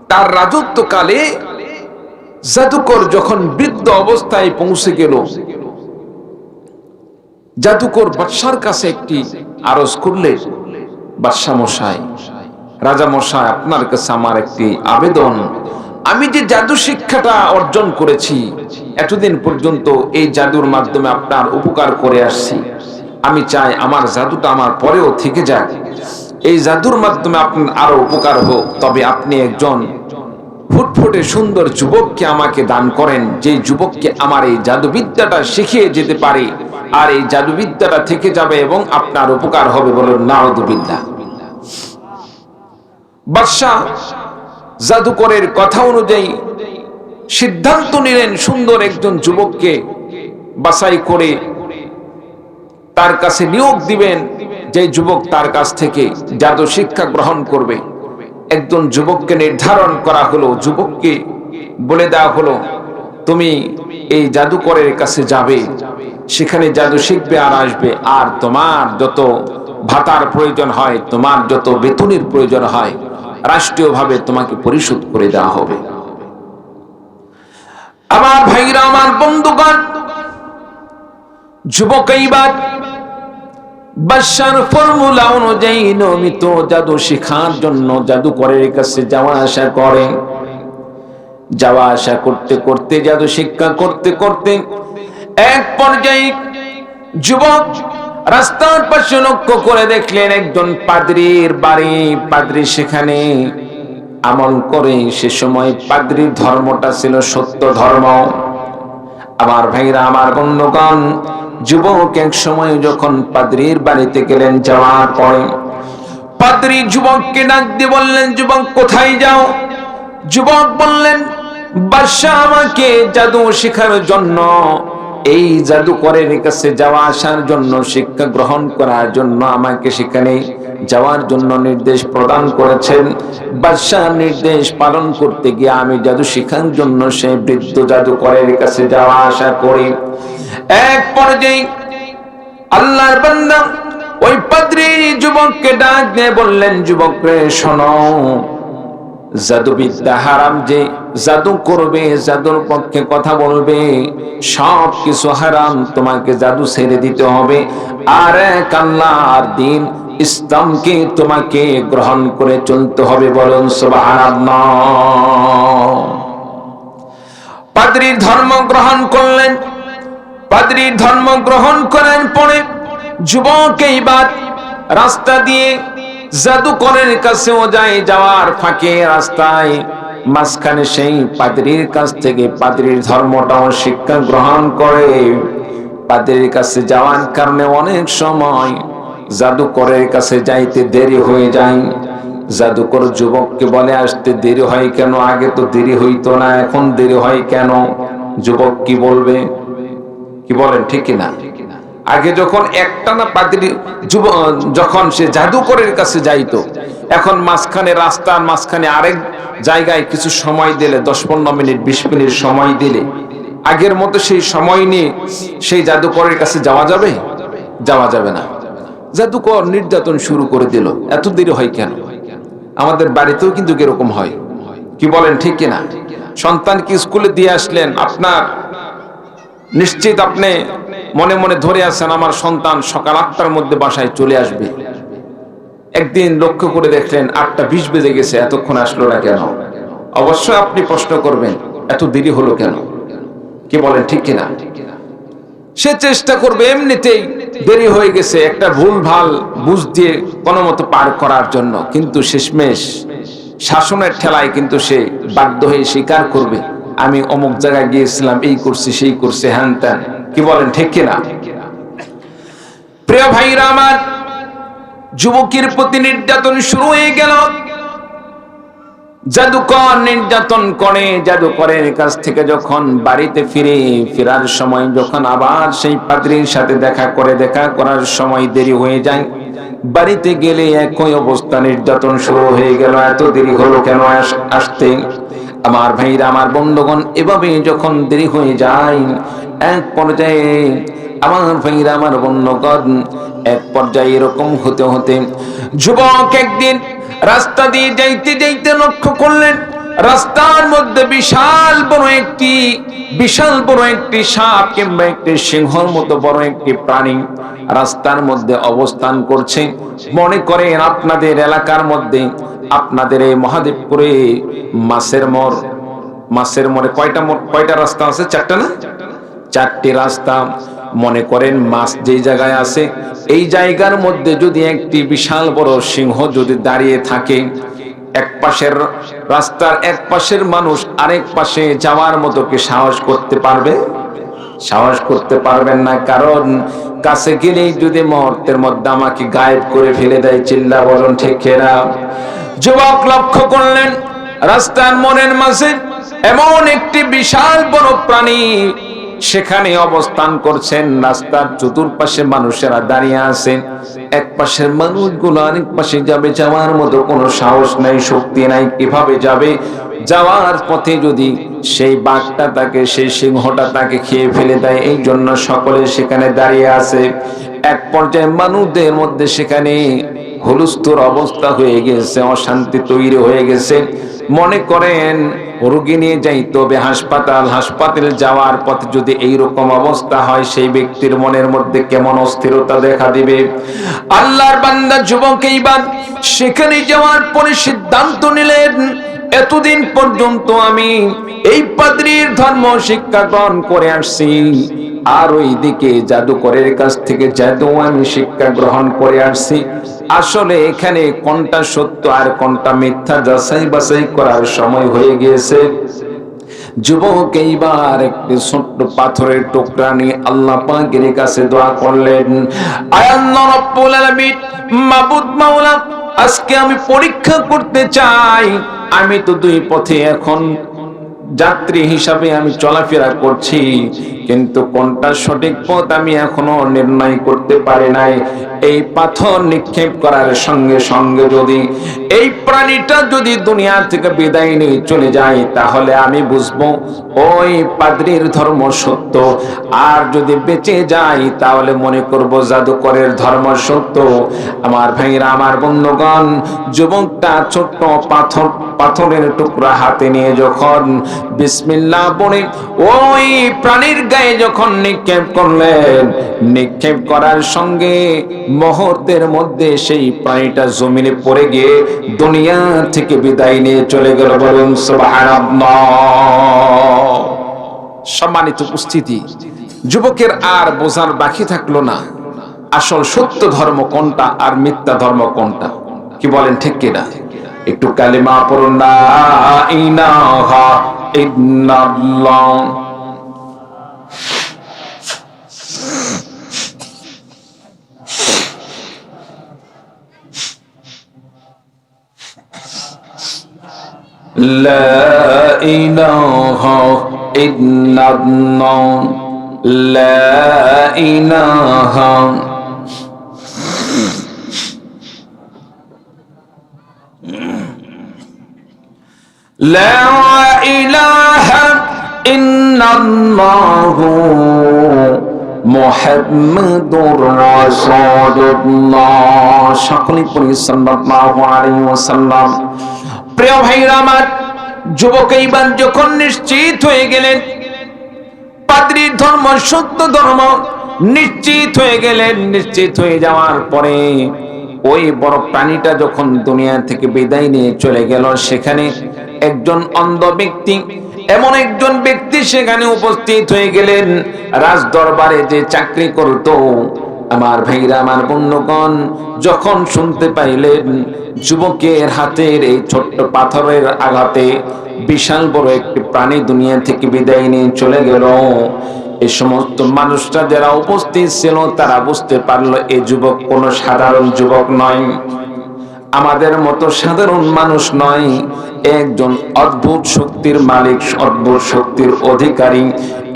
তার রাজত্বকালে জাদুকর যখন বৃদ্ধ অবস্থায় পৌঁছে গেল, জাদুকর বাদশার কাছে একটি আরজ করলেন, বাদশা মশাই, রাজা মশাই, আপনার কাছে আমার একটি আবেদন। আমি যে জাদু শিক্ষাটা অর্জন করেছি, এতদিন পর্যন্ত এই জাদুর মাধ্যমে আপনার উপকার করে আসছি, আমি চাই আমার জাদুটা আমার পরেও থেকে যাক, এই জাদুর মাধ্যমে আপনার আরো উপকার হোক। তবে আপনি একজন ফুটফুটে সুন্দর যুবককে আমাকে দান করেন, যে যুবককে আমার এই জাদুবিদ্যাটা শিখিয়ে যেতে পারে, আর এই জাদুবিদ্যাটা থেকে যাবে এবং আপনার উপকার হবে। বলুন নাউযুবিল্লাহ। বাদশা জাদুকরের কথা অনুযায়ী সিদ্ধান্ত নিলেন, সুন্দর একজন যুবককে বাছাই করে তার কাছে নিয়োগ দিবেন, যে যুবক তার কাছ থেকে জাদু শিক্ষা গ্রহণ করবে। একজন যুবককে নির্ধারণ করা হলো, যুবককে বলে দেওয়া হলো, তুমি এই জাদুকরের কাছে যাবে, সেখানে জাদু শিখবে আর আসবে, আর তোমার যত ভাতার প্রয়োজন হয়, তোমার যত বেতনের প্রয়োজন হয়, রাষ্ট্রীয়ভাবে তোমাকে পরিশোধ করে দেওয়া হবে। আমার ভাইরা, আমার বন্ধুগণ, যুবক এইবার বাদশার ফর্মুলা অনুযায়ী নিয়মিত জাদু শেখার জন্য জাদুকরের কাছে যাওয়া আসা করে। যাওয়া আসা করতে করতে, জাদু শিক্ষা করতে করতে এক পর্যায়ে যুবক রাস্তার পাশে লক্ষ্য করে দেখলেন একজন পাদ্রীর বাড়ি। পাদ্রী সেখানে আমল করে। সে সময় পাদ্রীর ধর্মটা ছিল সত্য ধর্ম। আমার ভাইরা, আমার বন্ধুগণ, যুবক এক সময় যখন পাদ্রীর বাড়িতে গেলেন, যাওয়ার পরে পাদ্রী যুবককে ডাক দিয়ে বললেন, যুবক কোথায় যাও? যুবক বললেন, বাদশা আমাকে জাদু শেখার জন্য, এই জাদুকরের কাছে যাওয়া আসার জন্য, শিক্ষা গ্রহণ করার জন্য আমাকে সেখানে যাওয়ার জন্য নির্দেশ প্রদান করেছেন। বাদশা নির্দেশ পালন করতে গিয়ে আমি জাদু শেখার জন্য সেই বৃদ্ধ জাদুকরের কাছে যাওয়া আসা করি। এক পর্যায়ে আল্লাহর বান্দা ওই পাদ্রী যুবককে ডাক দিয়ে বললেন, যুবক রে শোনো, জাদুবিদ্যা হারাম, যে জাদু করবে, জাদুর পক্ষে কথা বলবে, সব কিছু হারাম, তোমাকে জাদু ছেড়ে দিতে হবে। আর এক আল্লাহর দিন ইসলামকে তোমাকে গ্রহণ করে চলতে হবে, বলুন সুবহানাল্লাহ। পাদ্রীর ধর্ম গ্রহণ করলেন। পাদ্রীর ধর্ম গ্রহণ করার পরে যুবক এইবার রাস্তা দিয়ে জাদুকরের কাছেও যায়। যাওয়ার ফাঁকে রাস্তায় মাঝখানে সেই পাদ্রীর কাছ থেকে পাদ্রীর ধর্মটাও শিক্ষা গ্রহণ করে। পাদ্রীর কাছে যাওয়ার কারণে অনেক সময় জাদুকরের কাছে যাইতে দেরি হয়ে যায়। জাদুকর যুবককে বলে, আসতে দেরি হয় কেন? আগে তো দেরি হইতো না, এখন দেরি হয় কেন? যুবক কি বলবে? কি বলেন, ঠিক কিনা? আগে যখন একটানা পাদ্রী যখন সে জাদুকরের কাছে যাইতো, এখন মাঝখানে রাস্তার মাঝখানে আরেক জায়গায় কিছু সময় দিলে, 10-15 মিনিট 20 মিনিট সময় দিলে আগের মতো সেই সময় নিয়ে সেই জাদুকরের কাছে যাওয়া যাবে? যাওয়া যাবে না। জাদুকর নির্যাতন শুরু করে দিল, এত দেরি হয় কেন? আমাদের বাড়িতেও কিন্তু এরকম হয়, কি বলেন, ঠিক কিনা? সন্তানকে স্কুলে দিয়ে আসলেন, আপনার নিশ্চিত আপনি মনে মনে ধরে আছেন আমার সন্তান সকাল 8টার মধ্যে বাসায় চলে আসবে। একদিন লক্ষ্য করে দেখলেন 8টা 20 বেজে গেছে, এতক্ষণ আসলো না কেন? অবশ্যই আপনি প্রশ্ন করবেন, এত দেরি হলো কেন? কি বলেন, ঠিক কিনা? সে চেষ্টা করবে এমনিতেই দেরি হয়ে গেছে একটা ভুল ভাল বুঝ দিয়ে কোনো মতো পার করার জন্য, কিন্তু শেষমেশ শাসনের ঠেলায় কিন্তু সে বাধ্য হয়ে স্বীকার করবে, আমি অমুক জায়গায় গিয়েছিলাম, এই করছি সেই করছি হ্যান ত্যান। কি বলেন, ঠিক কিনা? প্রিয় ভাইরা আমার, যুবকের প্রতি নির্যাতন শুরু হয়ে গেল। জাদুকর নির্যাতন করে। জাদুকরের কাছ থেকে যখন বাড়িতে ফেরার সময় যখন আবার সেই পাদ্রীর সাথে দেখা করার সময় দেরি হয়ে যায়, বাড়িতে গেলে একই অবস্থা, নির্যাতন শুরু হয়ে গেল। এত দেরি হলো কেন আসতে? আমার ভাইরা, আমার বন্ধুগণ, এভাবে যখন দেরি হয়ে যায় এক পর্যায়ে, আমার ভাইরা, আমার বন্ধুগণ, এক পর্যায়ে এরকম হতে হতে যুবক একদিন রাস্তা দিয়ে যাইতে যাইতে লক্ষ্য করলেন রাস্তার মধ্যে বিশাল বড় একটি সাপ কিংবা একটি সিংহর মতো বড় একটি প্রাণী রাস্তার মধ্যে অবস্থান করছে। মনে করেন আপনাদের এলাকার মধ্যে, আপনাদের এই মহাদেবপুরে মাছের মোড়ে কয়টা রাস্তা আছে? 4টা না? 4টি রাস্তা। মনে করেন মাছ যে জায়গায় আছে, এই জায়গার মধ্যে যদি একটি বিশাল বড় সিংহ যদি দাঁড়িয়ে থাকে, এক পাশের রাস্তার এক পাশের মানুষ আরেক পাশে যাওয়ার মতো কি সাহস করতে পারবে? সাহস করতে পারবেন না, কারণ কাছে গেলেই যদি মুহূর্তের মধ্যে আমাকে গায়েব করে ফেলে দেয়। চিল্লা বলুন, ঠিক কিনা? যুবক লক্ষ্য করলেন রাস্তার মোড়ের মাঝে এমন একটি বিশাল বড় প্রাণী সেখানে অবস্থান করছেন। রাস্তার চতুর্পাশে মানুষেরা দাঁড়িয়ে আছেন। এক পাশের মানুষগুলো আরেক পাশে যাবে, যাওয়ার মতো কোনো সাহস নাই, শক্তি নাই। কিভাবে যাবে? যাওয়ার পথে যদি সেই বাঘটা তাকে, সেই সিংহটা তাকে খেয়ে ফেলে দেয়, এই জন্য সকলে সেখানে দাঁড়িয়ে আছে। এক পর্যায়ে মানুষদের মধ্যে সেখানে হুলস্থুল অবস্থা হয়ে গেছে, অশান্তি তৈরি হয়ে গেছে। মনে করেন রোগী নিয়ে যাইতে হবে হাসপাতাল যাওয়ার পথে যদি এইরকম অবস্থা হয়, সেই ব্যক্তির মনের মধ্যে কেমন অস্থিরতা দেখা দিবে। আল্লাহর বান্দা যুবক এইবার সেখানে যাওয়ার পরে সিদ্ধান্ত নিলেন, এতদিন পর্যন্ত আমি এই পাদ্রীর ধর্ম শিক্ষা গ্রহণ করে আসছি, আর ওইদিকে জাদুকরের কাছ থেকে জাদু আমি শিক্ষা গ্রহণ করে আসছি। আসলে এখানে কোনটা সত্য আর কোনটা মিথ্যা যাচাই বাছাই করার সময় হয়ে গিয়েছে। যুবক এইবার একটি ছোট্ট পাথরের টুকরা নিয়ে আল্লাহ পাকের কাছে দোয়া করলেন, আয় আল্লাহ রাব্বুল আলামিন, মাবুদ মাওলা, আজকে আমি পরীক্ষা করতে চাই, আমি তো দুই পথে এখন যাত্রী হিসাবে আমি চলাফেরা করছি, কিন্তু কোনটা সঠিক পথ আমি এখনো নির্ণয় করতে পারি নাই। এই পাথর নিক্ষেপ করার সঙ্গে সঙ্গে যদি এই প্রাণীটা যদি দুনিয়া থেকে বিদায় নিয়ে চলে যায়, তাহলে আমি বুঝবো ওই পাদ্রীর ধর্ম সত্য। আর যদি বেঁচে যাই তাহলে মনে করব জাদুকরের ধর্ম সত্য। আমার ভাইরা, আমার বন্ধুগণ, যুবকটা ছোট্ট পাথরের টুকরা হাতে নিয়ে যখন বিসমিল্লাহ বলে ওই প্রাণীর গায়ে যখন নিক্ষেপ করলেন, নিক্ষেপ করার সঙ্গে মুহূর্তের মধ্যে সেই প্রাণীটা জমিনে পড়ে গিয়ে দুনিয়া থেকে বিদায় নিয়ে চলে গেল। বলুন সুবহানাল্লাহ। সম্মানিত উপস্থিতি, যুবকের আর বোঝার বাকি থাকলো না আসল সত্য ধর্ম কোনটা আর মিথ্যা ধর্ম কোনটা। কি বলেন, ঠিক কিনা? একটু কালিমা পড়ুন, লা ইলাহা ইল্লাল্লাহ। লা ইলাহা ইল্লাল্লাহ, লা ইলাহা লা ইলাহা ইল্লাল্লাহ মুহাম্মাদুর রাসূলুল্লাহ। সকলে পড়ি সাল্লাল্লাহু আলাইহি ওয়াসাল্লাম। প্রিয় ভাইরা আমার, যুবক এইবার যখন নিশ্চিত হয়ে গেলেন পাদ্রীর ধর্ম সত্য ধর্ম, নিশ্চিত হয়ে গেলেন, নিশ্চিত হয়ে যাওয়ার পরে ওই বড় প্রাণীটা যখন দুনিয়া থেকে বিদায় নিয়ে চলে গেল, সেখানে একজন অন্ধ ব্যক্তি, এমন একজন ব্যক্তি সেখানে উপস্থিত হয়ে গেলেন। রাজ দরবারে যে চাকরি করতো, আমার ভাইরা আমার বন্ধুগণ, যখন শুনতে পাইলেন যুবকের হাতের এই ছোট্ট পাথরের আঘাতে বিশাল বড় একটি প্রাণী দুনিয়া থেকে বিদায় নিয়ে চলে গেল, এই সমস্ত মানুষরা যারা উপস্থিত ছিল তারা বুঝতে পারলো এই যুবক কোনো সাধারণ যুবক নয়, আমাদের মতো সাধারণ মানুষ নয়, একজন অদ্ভুত শক্তির মালিক, অদ্ভুত শক্তির অধিকারী।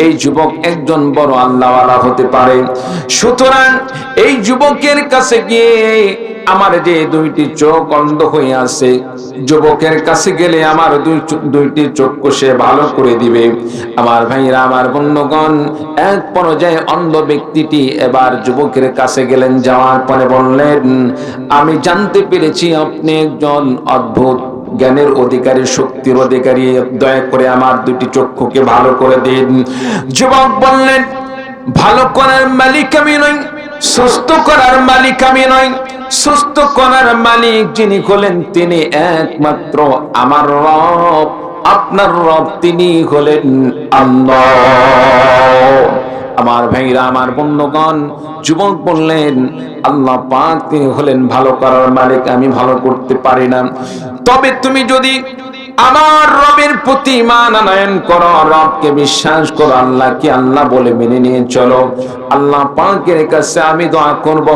এই যুবক একজন বড় আল্লাহওয়ালা হতে পারে। সুতরাং এই যুবকের কাছে গিয়ে আমার যে দুইটি চোখ অন্ধ হয়ে আছে, যুবকের কাছে গেলে আমার দুইটি চক্ষু সে ভালো করে দিবে। আমার ভাইরা আমার বন্ধুগণ, এক পর্যায়ে অন্ধ ব্যক্তিটি এবার যুবকের কাছে গেলেন, যাওয়ার পরে বললেন, আমি জানতে পেরেছি আপনি একজন অদ্ভুত জ্ঞানের অধিকারী, শক্তির অধিকারী, দয়া করে আমার দুটি চক্ষুকে ভালো করে দিন। যুবক বললেন, ভালো করার মালিক আমি নই, সুস্থ করার মালিক আমি নই, সুস্থ করার মালিক যিনি হলেন তিনি একমাত্র আমার রব, আপনার রব তিনি হলেন আল্লাহ। আমার ভাইরা আমার বন্ধুগণ, যুবক বললেন, আল্লাহ পাক তিনি হলেন ভালো করার মালিক, আমি ভালো করতে পারি না, তবে তুমি যদি আমার রবের প্রতি ঈমান আনয়ন করো, রবকে বিশ্বাস করো, আল্লাহকে আল্লাহ বলে মেনে নিয়ে চলো, আল্লাহ পাকের কাছে আমি দোয়া করব,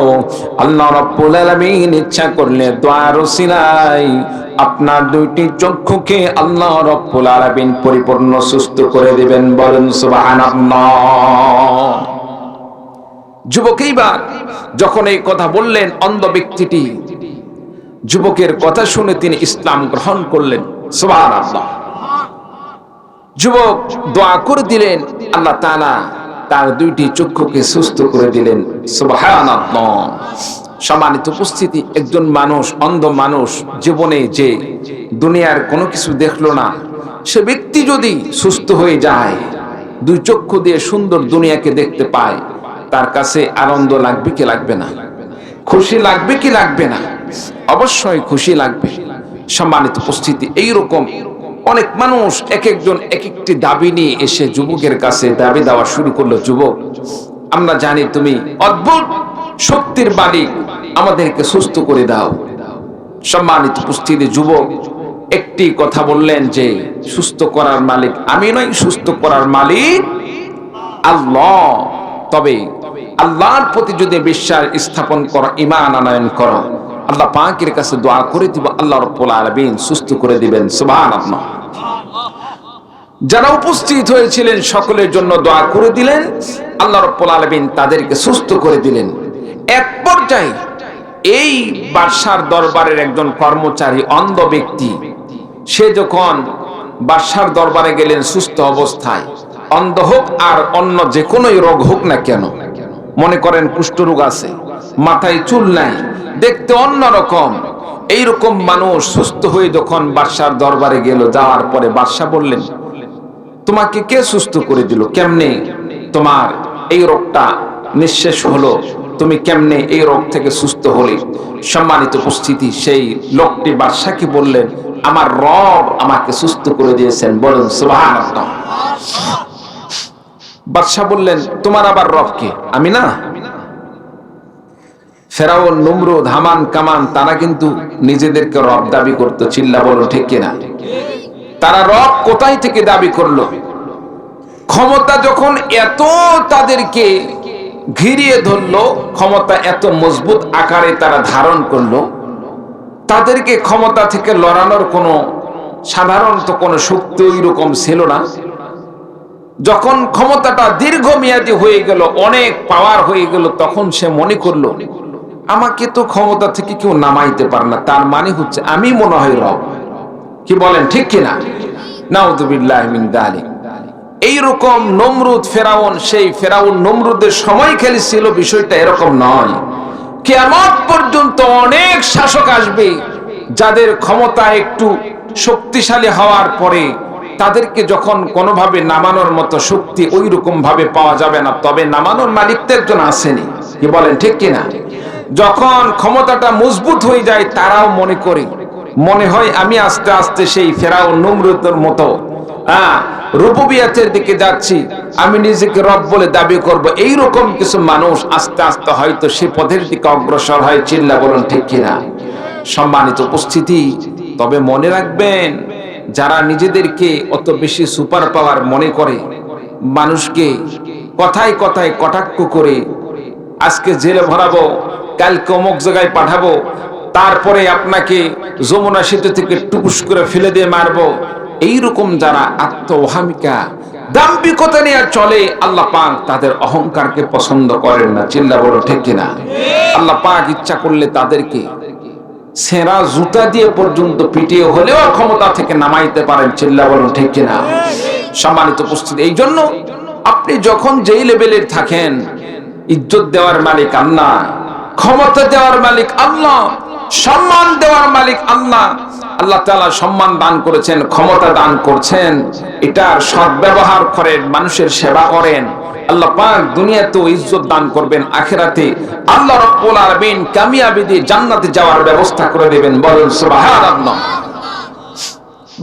আল্লাহ রাব্বুল আলামিন ইচ্ছা করলে দোয়ার ওসিলায় আপনার দুইটি চক্ষুকে আল্লাহ রাব্বুল আলামিন পরিপূর্ণ সুস্থ করে দিবেন। বলেন সুবহানাল্লাহ। যুবক এইবার যখন এই কথা বললেন, অন্ধ ব্যক্তিটি যুবকের কথা শুনে তিনি ইসলাম গ্রহণ করলেন। সুবহানাল্লাহ। যুবক দোয়া করে দিলেন, আল্লাহ তাআলা তার দুইটি চক্ষুকে সুস্থ করে দিলেন। সুবহানাল্লাহ। সম্মানিত উপস্থিতি, একজন মানুষ, অন্ধ মানুষ, জীবনে যে দুনিয়ার কোনো কিছু দেখলো না, সে ব্যক্তি যদি সুস্থ হয়ে যায়, দুই চক্ষু দিয়ে সুন্দর দুনিয়াকে দেখতে পায়, তার কাছে আনন্দ লাগবে কি লাগবে না? খুশি লাগবে কি লাগবে না? অবশ্যই খুশি লাগবে। সম্মানিত উপস্থিতি, এইরকম অনেক মানুষ এক একজন এক একটি দাবি নিয়ে এসে যুবকের কাছে দাবি দেওয়া শুরু করলো, যুবক আমরা জানি তুমি অদ্ভুত শক্তির মালিক, আমাদেরকে সুস্থ করে দাও। সম্মানিত উপস্থিতি, যুবক একটি কথা বললেন যে সুস্থ করার মালিক আমি নই, সুস্থ করার মালিক আল্লাহ। তবে আল্লাহর প্রতি যদি বিশ্বাস স্থাপন করো, ঈমান আনয়ন করো, আল্লাহ পাকের কাছে দোয়া করে দিব, আল্লাহ রাব্বুল আলামিন সুস্থ করে দিবেন। সুবহানাল্লাহ। যারা উপস্থিত হয়েছিলেন সকলের জন্য দোয়া করে দিলেন, আল্লাহ রাব্বুল আলামিন তাদেরকে সুস্থ করে দিলেন। এক পর্যায়ে এই বাদশার দরবারের একজন কর্মচারী, অন্ধ ব্যক্তি, সে যখন বাদশার দরবারে গেলেন সুস্থ অবস্থায়, অন্ধ হোক আর অন্য যে কোনো রোগ হোক না কেন, মনে করেন কুষ্ঠরোগ আছে, মাথায় চুল নাই, দেখতে অন্যরকম, এইরকম মানুষ সুস্থ হয়ে যখন বাদশার দরবারে গেল, যাওয়ার পরে বাদশা বললেন, তোমাকে কে সুস্থ করে দিল? কেমনে তোমার এই রোগটা নিঃশেষ হলো? তুমি কেমনে এই রোগ থেকে সুস্থ হলে? সম্মানিত উপস্থিতি, সেই লোকটি বাদশাকে বললেন, আমার রব আমাকে সুস্থ করে দিয়েছেন। বলুন সুবহানাল্লাহ। বাদশা বললেন, তোমার আবার রব কে? আমি না। ফেরাউন, নমরুদ, হামান, কামান তারা কিন্তু নিজেদেরকে রব দাবি করতো। চিল্লা বলো ঠিক কিনা? তারা রব কোথায় থেকে দাবি করলো? ক্ষমতা যখন এত তাদেরকে ঘিরিয়ে ধরলো, ক্ষমতা এত মজবুত আকারে তারা ধারণ করলো, তাদেরকে ক্ষমতা থেকে লড়ানোর কোনো সাধারণত কোনো শক্তি ওই রকম ছিল না। যখন ক্ষমতাটা দীর্ঘমেয়াদী হয়ে গেল, অনেক পাওয়ার হয়ে গেল, তখন সে মনে করলো, আমাকে তো ক্ষমতা থেকে কেউ নামাইতে পারে না, তার মানে হচ্ছে আমি মনে হয় রব। কি বলেন ঠিক কিনা? নাউযুবিল্লাহি মিন যালিক। এইরকম নমরুদ, ফেরাউন, সেই ফেরাউন নমরুদের সময় খেলেছিল, বিষয়টা এরকম নয়। কিয়ামত পর্যন্ত অনেক শাসক আসবে যাদের ক্ষমতা একটু শক্তিশালী হওয়ার পরে তাদেরকে যখন কোনোভাবে নামানোর মতো শক্তি ওই রকম ভাবে পাওয়া যাবে না, তবে নামানোর মালিক তো একজন আসেনি। কি বলেন ঠিক কিনা? যখন ক্ষমতাটা মজবুত হয়ে যায়, তারাও মনে হয় আমি আস্তে আস্তে সেই ফেরাউন নমরুদের মতো রুবুবিয়াতের দিকে যাচ্ছি, আমি নিজেকে রব বলে দাবি করব। এইরকম কিছু মানুষ আস্তে আস্তে হয়তো সে পথের দিকে অগ্রসর হয়। চিল্লা বলুন ঠিক কিনা? সম্মানিত উপস্থিতি, তবে মনে রাখবেন, যারা নিজেদেরকে অত বেশি সুপার পাওয়ার মনে করে, মানুষকে কথায় কথায় কটাক্ষ করে আজকে জেলে ভরাবো, কালকে অমুক জায়গায় পাঠাবো, তারপরে আপনাকে যমুনা সেতু থেকে টুকুস করে ফেলে দিয়ে মারবো, এইরকম যারা আত্মওহামিকা দাম্ভিকতা নিয়ে চলে, আল্লাহ পাক তাদের অহংকারকে পছন্দ করেন না। চিল্লা বড় ঠিক কিনা? আল্লাহ পাক ইচ্ছা করলে তাদেরকে সেরা জুতা দিয়ে পর্যন্ত পিটিয়ে হলেও ক্ষমতা থেকে নামাইতে পারেন। চিল্লা বড় ঠিক কিনা? সম্মানিত উপস্থিতি, এই জন্য আপনি যখন যেই লেভেলের থাকেন, ইজ্জত দেওয়ার মালিক আল্লাহ, ক্ষমতা দেওয়ার মালিক আল্লাহ, সম্মান দেওয়ার মালিক আল্লাহ। আল্লাহ তাআলা সম্মান দান করেছেন, ক্ষমতা দান করছেন, এটার সদ্ব্যবহার করেন, মানুষের সেবা করেন। আল্লাহ পাক দুনিয়াতেও ইজ্জত দান করবেন, আখিরাতে আল্লাহ রাব্বুল আলামিন কামিয়াবি দিয়ে জান্নাতে যাওয়ার ব্যবস্থা করে দেবেন। বলুন সুবহানাল্লাহ।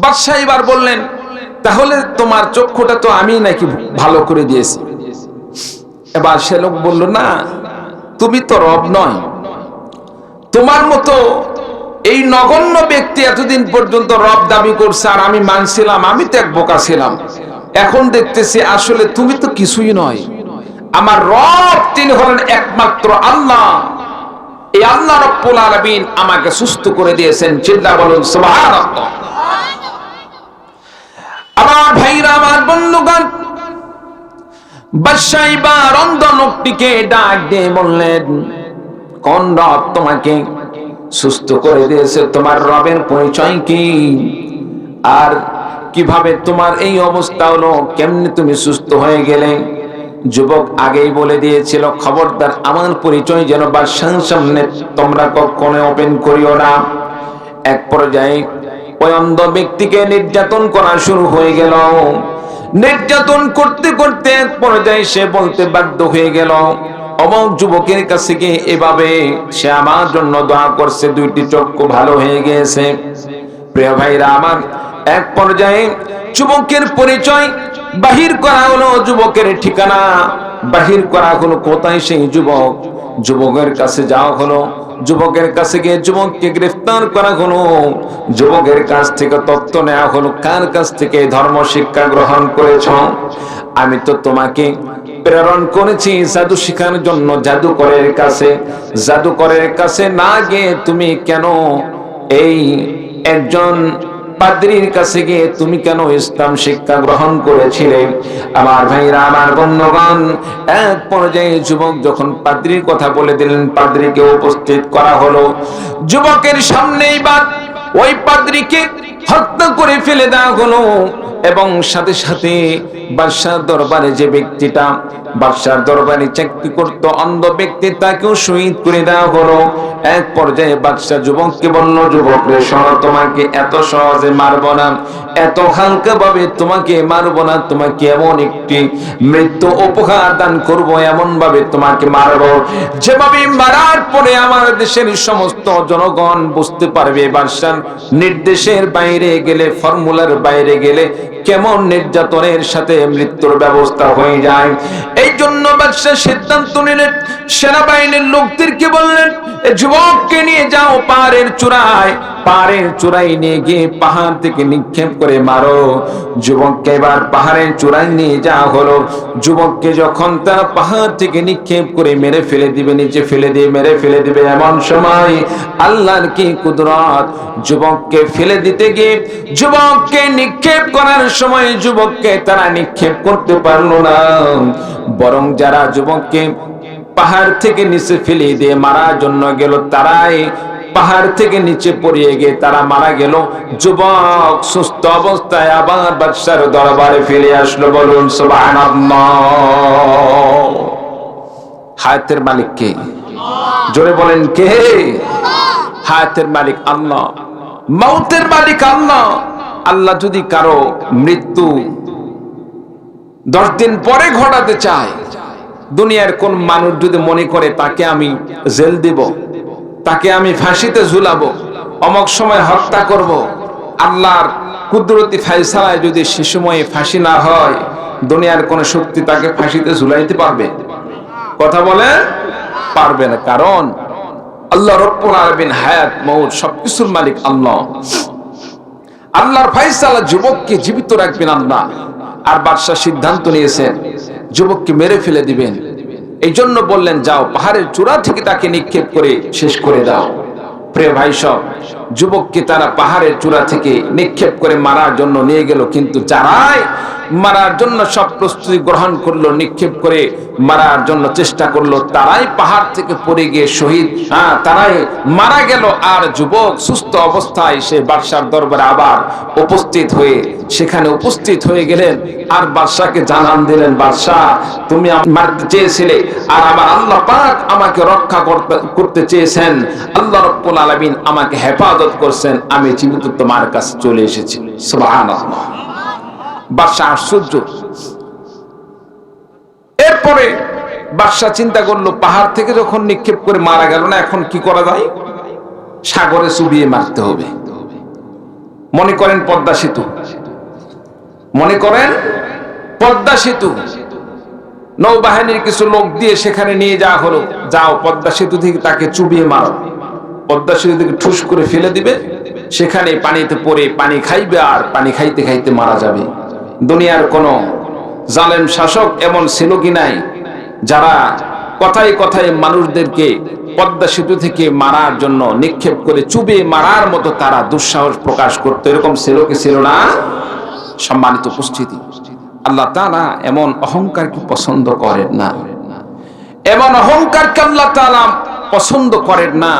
বাদশা এবার বললেন, তাহলে তোমার চক্ষুটা তো আমি নাকি ভালো করে দিয়েছি? এবার সে লোক বলল, না, তুমি তো রব নয়। তোমার মতো এই নগণ্য ব্যক্তি এতদিন পর্যন্ত রব দাবি করছে, আর আমি মানছিলাম, আমি তো এক বোকা ছিলাম। এখন দেখতেছি আসলে তুমি তো কিছুই নয়। আমার রব তিনি হলেন একমাত্র আল্লাহ। এই আল্লাহ রাব্বুল আলামিন আমাকে সুস্থ করে দিয়েছেন। চিল্লা বলুন সুবহানাল্লাহ। আমার ভাইরা, আমার বন্ধুগণ, বাদশা এবার অন্ধ লোকটিকে ডাক দিয়ে বললেন, কোন রব তোমাকে সুস্থ করে দিয়েছে? তোমার রবের পরিচয় কি? আর কিভাবে তোমার এই অবস্থা হলো? কেমনে তুমি সুস্থ হয়ে গেলে? যুবক আগেই বলে দিয়েছিল, খবরদার আমার পরিচয় যেন বাদশার সামনে তোমরা কখনো ওপেন করিও না। এক পর্যায়ে ওই অন্ধ ব্যক্তিকে নির্যাতন করা শুরু হয়ে গেল। নির্যাতন করতে করতে এক পর্যায়ে সে বলতে বাধ্য হয়ে গেল, অমুক যুবকের কাছে গিয়ে এভাবে সে আমার জন্য দোয়া করছে, দুইটি চক্ষু ভালো হয়ে গিয়েছে। প্রিয় ভাইরা আমার, এক পর্যায়ে যুবকের পরিচয় বাহির করা হলো, যুবকের ঠিকানা বাহির করা হলো। কোথায় সেই যুবক? যুবকের কাছে যাওয়া হলো, যুবকের কাছে গিয়ে যুবককে গ্রেফতার করা হলো, যুবকের কাছ থেকে তথ্য নেওয়া হলো, কার কাছ থেকে ধর্ম শিক্ষা গ্রহণ করেছ? আমি তো তোমাকে প্রেরণ করেছি জাদু শিখার জন্য জাদুকরের কাছে। জাদুকরের কাছে না গিয়ে তুমি কেন এই একজন পাদ্রীর কাছে গিয়ে তুমি কেন ইসলাম শিক্ষা গ্রহণ করেছিলে? আমার ভাইরা, আমার বন্ধুগণ, এক পর্যায়ে যুবক যখন পাদ্রীর কথা বলে দিলেন, পাদ্রীকে উপস্থিত করা হলো। যুবকের সামনেই বাদ ওই পাদ্রীকে হত্যা করে ফেলে দেওয়া হলো। এবং সাথে সাথে বাদশার দরবারে যে ব্যক্তিটা বাদশার দরবারে চাকরি করত অন্ধ ব্যক্তি, তাকেও শহীদ করে দেওয়া হলো। এক পর্যায়ে বাদশা যুবককে বলল, যুবক রে শোনো, তোমাকে এত সহজে মারবো না, এত হালকা ভাবে তোমাকে মারবো না, তোমাকে এমন একটি মৃত্যু উপহার দান করব, এমন ভাবে তোমাকে মারবো যেভাবে মারার পরে আমার দেশের সমস্ত জনগণ বুঝতে পারবে বাদশার নির্দেশের বাইরে গেলে, ফর্মুলার বাইরে গেলে কেমন নির্যাতনের সাথে মৃত্যুর ব্যবস্থা হয়ে যায়। এই জন্য বাদশা সিদ্ধান্ত নিলেন, সেনাবাহিনীর লোকদেরকে বললেন, যুবককে নিয়ে যাও পাহাড়ের চূড়ায়, পাহাড়ের চূড়ায় নিয়ে গিয়ে পাহাড় থেকে নিক্ষেপ করে মারো। যুবককে এবার পাহাড়ের চূড়ায় নিয়ে যাওয়া হলো। যুবককে যখন তারা পাহাড় থেকে নিক্ষেপ করে মেরে ফেলে দিবে, নিচে ফেলে দিয়ে মেরে ফেলে দিবে, এমন সময় আল্লাহর কি কুদরত, যুবককে ফেলে দিতে গিয়ে যুবককে নিক্ষেপ করার সময় যুবককে তারা নিক্ষেপ করতে পারলো না, বরং যারা যুবককে পাহাড় থেকে নিচে ফেলে দিয়ে মারার জন্য গেল, তারাই পাহাড় থেকে নিচে পড়িয়ে গিয়ে তারা মারা গেল। যুবক সুস্থ অবস্থায় আবার বাদশার দরবারে ফিরে আসলো। বলুন সুবহানাল্লাহ। হায়াতের মালিক কে? জোরে বলেন কে? হায়াতের মালিক আল্লাহ, মৌতের মালিক আল্লাহ। আল্লাহ যদি কারো মৃত্যু 10 দিন পরে ঘটাতে চায়, দুনিয়ার কোন মানুষ যদি মনে করে তাকে আমি জেল দিব, তাকে আমি ফাঁসিতে ঝুলাবো, অমক সময় হত্যা করব, আল্লাহর কুদরতি ফয়সালায় যদি সে সময়ে ফাঁসি না হয়, দুনিয়ার কোন শক্তি তাকে ফাঁসিতে ঝুলাইতে পারবে? কথা বলে পারবে না। কারণ আল্লাহ রব্বুল আলামিন হায়াত মউত সবকিছুর মালিক আল্লাহ। আল্লাহর ফয়সালা যুবককে জীবিত রাখবেন আল্লাহ। আর বাদশা সিদ্ধান্ত নিয়েছেন যুবককে মেরে ফেলে দিবেন। এই জন্য বললেন, যাও পাহাড়ের চূড়া থেকে তাকে নিক্ষেপ করে শেষ করে দাও। প্রিয় ভাই সব, যুবককে তারা পাহাড়ের চূড়া থেকে নিক্ষেপ করে মারার জন্য নিয়ে গেল, কিন্তু যারাই মারার জন্য সব প্রস্তুতি গ্রহণ করলো, নিক্ষেপ করে মারার জন্য চেষ্টা করলো, তারাই পাহাড় থেকে পড়ে গিয়ে শহীদ, তারাই মারা গেল। আর যুবক সুস্থ অবস্থায় সে বাদশার দরবারে আবার উপস্থিত হয়ে সেখানে উপস্থিত হয়ে গেলেন। আর বাদশাকে জানান দিলেন, বাদশা তুমি মারতে চেয়েছিলে, আর আমার আল্লাহ পাক আমাকে রক্ষা করতে চেয়েছেন, আল্লাহ রাব্বুল আলামিন আমাকে হেফাজত করছেন, আমি জীবিত তোমার কাছে চলে এসেছি। সুবহানাল্লাহ। বাদশা আশ্চর্য। এরপরে বাদশা চিন্তা করলো, পাহাড় থেকে যখন নিক্ষেপ করে মারা গেল না, এখন কি করা যায়? সাগরে চুবিয়ে মারতে হবে। মনে করেন পদ্মা সেতু, মনে করেন পদ্মা সেতু, নৌবাহিনীর কিছু লোক দিয়ে সেখানে নিয়ে যাওয়া হলো, যাও পদ্মা সেতু থেকে তাকে চুবিয়ে মারো। পদ্মা সেতু থেকে ঠুস করে ফেলে দিবে, সেখানে পানিতে পড়ে পানি খাইবে, আর পানি খাইতে খাইতে মারা যাবে। দুনিয়ার কোন জালেম শাসক এমন ছিল কি নাই যারা কথায় কথায় মানুষদেরকে পদ্মা সেতু থেকে মারার জন্য নিক্ষেপ করে চুবিয়ে মারার মতো তারা দুঃসাহস প্রকাশ করত? এরকম ছিল কি ছিল না? সম্মানিত উপস্থিতি, আল্লাহ তাআলা এমন অহংকারকে পছন্দ করেন না, এমন অহংকারকে আল্লাহ তাআলা পছন্দ করেন না।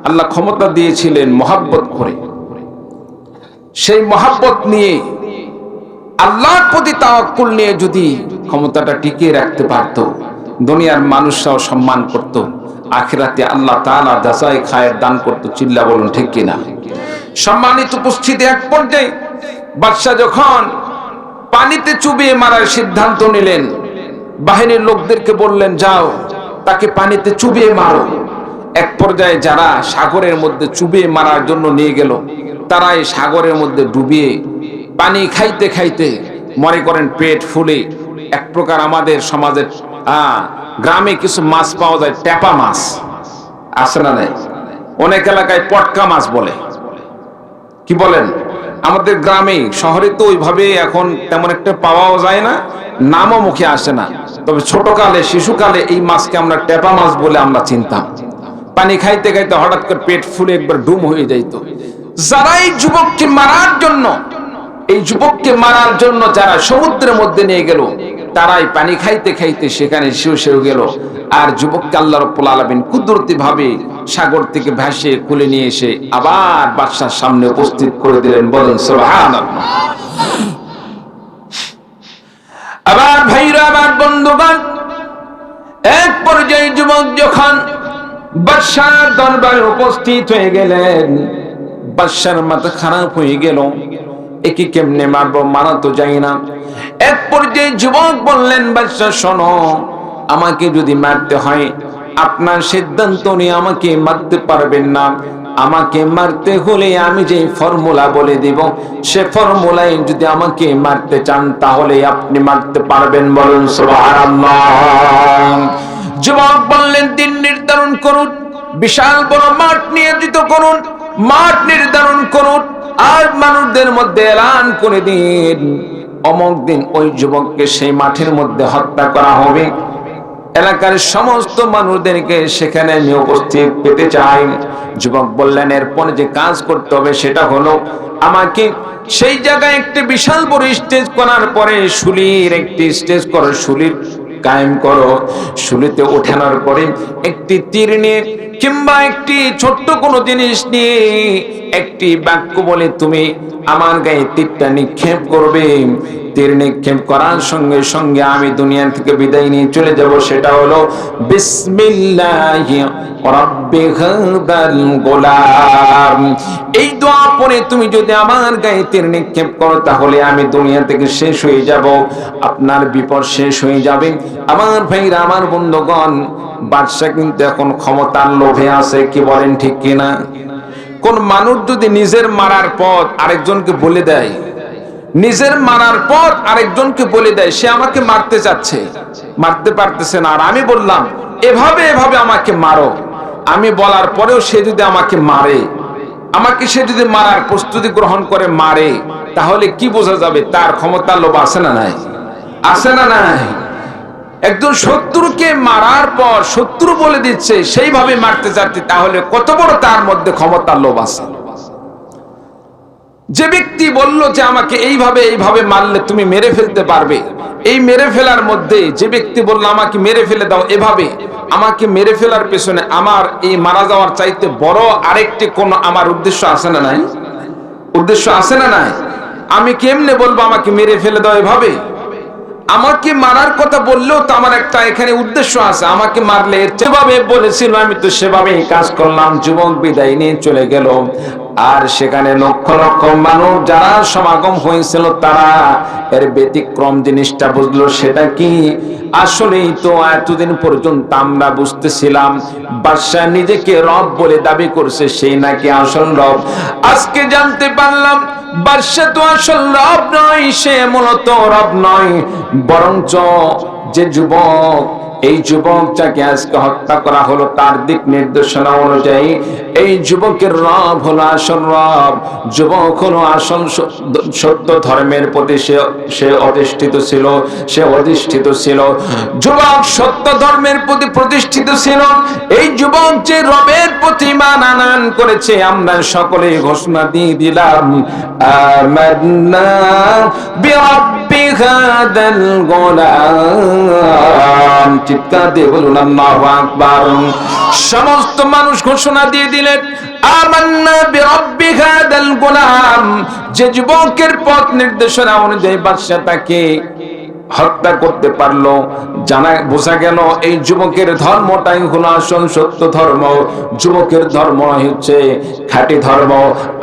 আল্লাহ ক্ষমতা দিয়েছিলেন মহব্বত করে, সেই মহব্বত নিয়ে আল্লাহর প্রতি তাওয়াক্কুল নিয়ে যদি ক্ষমতাটা টিকিয়ে রাখতে পারত, দুনিয়ার মানুষরাও সম্মান করত, আখিরাতে আল্লাহ তাআলা যাচাই খায়ের দান করত। চিল্লা বলুন ঠিক কিনা? সম্মানিত উপস্থিতি, এক পর্যায়ে বাদশা যখন পানিতে চুবিয়ে মারার সিদ্ধান্ত নিলেন, বাহিনীর লোকদেরকে বললেন, যাও তাকে পানিতে চুবিয়ে মারো। এক পর্যায়ে যারা সাগরের মধ্যে চুবিয়ে মারার জন্য নিয়ে গেল, তারা এই সাগরের মধ্যে ডুবিয়ে পানি খাইতে খাইতে মনে করেন পেট ফুলে, এক প্রকার আমাদের সমাজের গ্রামে কিছু মাছ পাওয়া যায়, ট্যাপা মাছ আছে না নাই? অনেক এলাকায় পটকা মাছ বলে, কি বলেন? আমাদের গ্রামে, শহরে তো ওইভাবে এখন তেমন একটা পাওয়াও যায় না, নামও মুখে আসে না। তবে ছোটকালে, শিশুকালে এই মাছকে আমরা ট্যাপা মাছ বলে আমরা চিনতাম। পানি খাইতে খাইতে হঠাৎ করে পেট ফুলে একবার ডুম হয়ে যাইত। যারা এই যুবককে মারার জন্য, এই যুবককে মারার জন্য যারা সমুদ্রের মধ্যে নিয়ে গেল, তারাই পানি খাইতে খাইতে সেখানে শুয়ে গেল। আর যুবককে আল্লাহ রাব্বুল আলামিন কুদরতি ভাবে সাগর থেকে ভাসিয়ে কুলে নিয়ে এসে আবার বাদশার সামনে উপস্থিত করে দিলেন। বলেন সুবহানাল্লাহ। আবার ভাইরা, আমার বন্ধুগণ, এক পর্যায়ে যুবক যখন বাদশার দরবারে উপস্থিত হয়ে গেলেন, বাদশার মাথা খারাপ হয়ে গেল, একে কেমনে মারবো, মারা তো যায় না। এক পর্যায়ে যুবক বললেন, বাদশা শোনো, আমাকে যদি মারতে হয় আপনার সিদ্ধান্ত নিয়ে আমাকে মারতে পারবেন না। আমাকে মারতে হলে আমি যে ফর্মুলা বলে দিব, সে ফর্মুলায় যদি আমাকে মারতে চান তাহলে আপনি মারতে পারবেন। বলুন সুবহানাল্লাহ। যুবক বললেন, দিন নির্ধারণ করুন, বিশাল বড় মাঠ নিয়োজিত করুন, মাঠ নির্ধারণ করুন, আর মানুষদের মধ্যে এলান করে দিন অমুক দিন ওই যুবককে সেই মাঠের মধ্যে হত্যা করা হবে। এলাকার সমস্ত মানুষদেরকে সেখানে আমি উপস্থিত পেতে চাই। যুবক বললেন, এরপরে যে কাজ করতে হবে সেটা হলো আমাকে সেই জায়গায় একটি বিশাল বড় স্টেজ করার পরে শুলির একটি স্টেজ করো, শুলির কায়েম করো। শুলিতে ওঠানোর পরে একটি তীর নিয়ে কিংবা একটি ছোট্ট কোনো জিনিস নিয়ে একটি বাক্য বলে তুমি আমার গায়ে তীরটা নিক্ষেপ করবে। তীর নিক্ষেপ করার সঙ্গে সঙ্গে আমি দুনিয়া থেকে বিদায় নিয়ে চলে যাব। সেটা হলো বিসমিল্লাহি রাব্বি হাদাল গোলাম। এই দোয়া পড়ে তুমি যদি আমার গায়ে তীর নিক্ষেপ করো তাহলে আমি দুনিয়া থেকে শেষ হয়ে যাব, আপনার বিপদ শেষ হয়ে যাবে। আমার ভাইরা, আমার বন্ধুগণ, বাদশা কিন্তু এখন ক্ষমতার লোভে আছে, কি বলেন ঠিক কিনা? কোন মানুষ যদি নিজের মারার পথ আরেকজনকে বলে দেয়, নিজের মারার পথ আরেকজনকে বলে দেয়, সে আমাকে মারতে চাচ্ছে, মারতে পারতেছে না, আর আমি বললাম এভাবে এভাবে আমাকে মারো, আমি বলার পরেও সে যদি আমাকে মারে, আমাকে সে যদি মারার প্রস্তুতি গ্রহণ করে মারে, তাহলে কি বোঝা যাবে তার ক্ষমতার লোভ আছে না নাই? আছে না নাই? একজন শত্রুকে মারার পর শত্রু বলে দিচ্ছে সেইভাবে মারতে চাচ্ছে, তাহলে কত বড় তার মধ্যে ক্ষমতার লোভ আছে। যে ব্যক্তি বলল যে আমাকে এইভাবে এইভাবে মারলে তুমি মেরে ফেলতে পারবে, এই মেরে ফেলার মধ্যে যে ব্যক্তি বলল আমাকে মেরে ফেলে দাও এভাবে, আমাকে মেরে ফেলার পেছনে আমার এই মারা যাওয়ার চাইতে বড় আরেকটি কোন আমার উদ্দেশ্য আছে না নাই? উদ্দেশ্য আছে না নাই? আমি কেমনে বলবো আমাকে মেরে ফেলে দাও এভাবে? আমাকে মারার কথা বললেও তো আমার একটা এখানে উদ্দেশ্য আছে, আমাকে মারলে যেভাবে বলেছিল আমি তো সেভাবেই কাজ করলাম। যুবক বিদায় নিয়ে চলে গেল। আর সেখানে লক্ষ লক্ষ মানুষ যারা সমাগম হয়েছিল তারা এর ব্যতিক্রম জিনিসটা বুঝলো। সেটা কি? আসলেই তো এতদিন পর্যন্ত আমরা বুঝতেছিলাম বাদশা নিজেকে রব বলে দাবি করছে, সেই নাকি আসল রব। আজকে জানতে পারলাম বাদশা তো আসল রব নয়, সে মূলত রব নয়, বরঞ্চ যে যুবক, এই যুবক যাকে আজকে হত্যা করা হলো তার দিক নির্দেশনা অনুযায়ী এই যুবকের রব হলো আসল রব। যুবক হলো আসল সত্য ধর্মের প্রতি সে অধিষ্ঠিত ছিল, সে অধিষ্ঠিত ছিল। যুবক সত্য ধর্মের প্রতি প্রতিষ্ঠিত ছিল। এই যুবক যে রবের প্রতি ঈমান আনয়ন করেছে, আমরা সকলে ঘোষণা দিয়ে দিলাম আমান্না বিরাব্বি হাদাল গোলাম। চিৎকার দিয়ে বলুন আল্লাহু আকবার। সমস্ত মানুষ ঘোষণা দিয়ে দিলেন আমান্না বিরাব্বি হাদাল গোলাম। যে যুবকের পথ নির্দেশনা অনুযায়ী বাদশা তাকে হত্যা করতে পারলো, বোঝা গেল এই যুবকের ধর্মটাই হলো আসল সত্য ধর্ম, যুবকের ধর্ম হচ্ছে খাঁটি ধর্ম।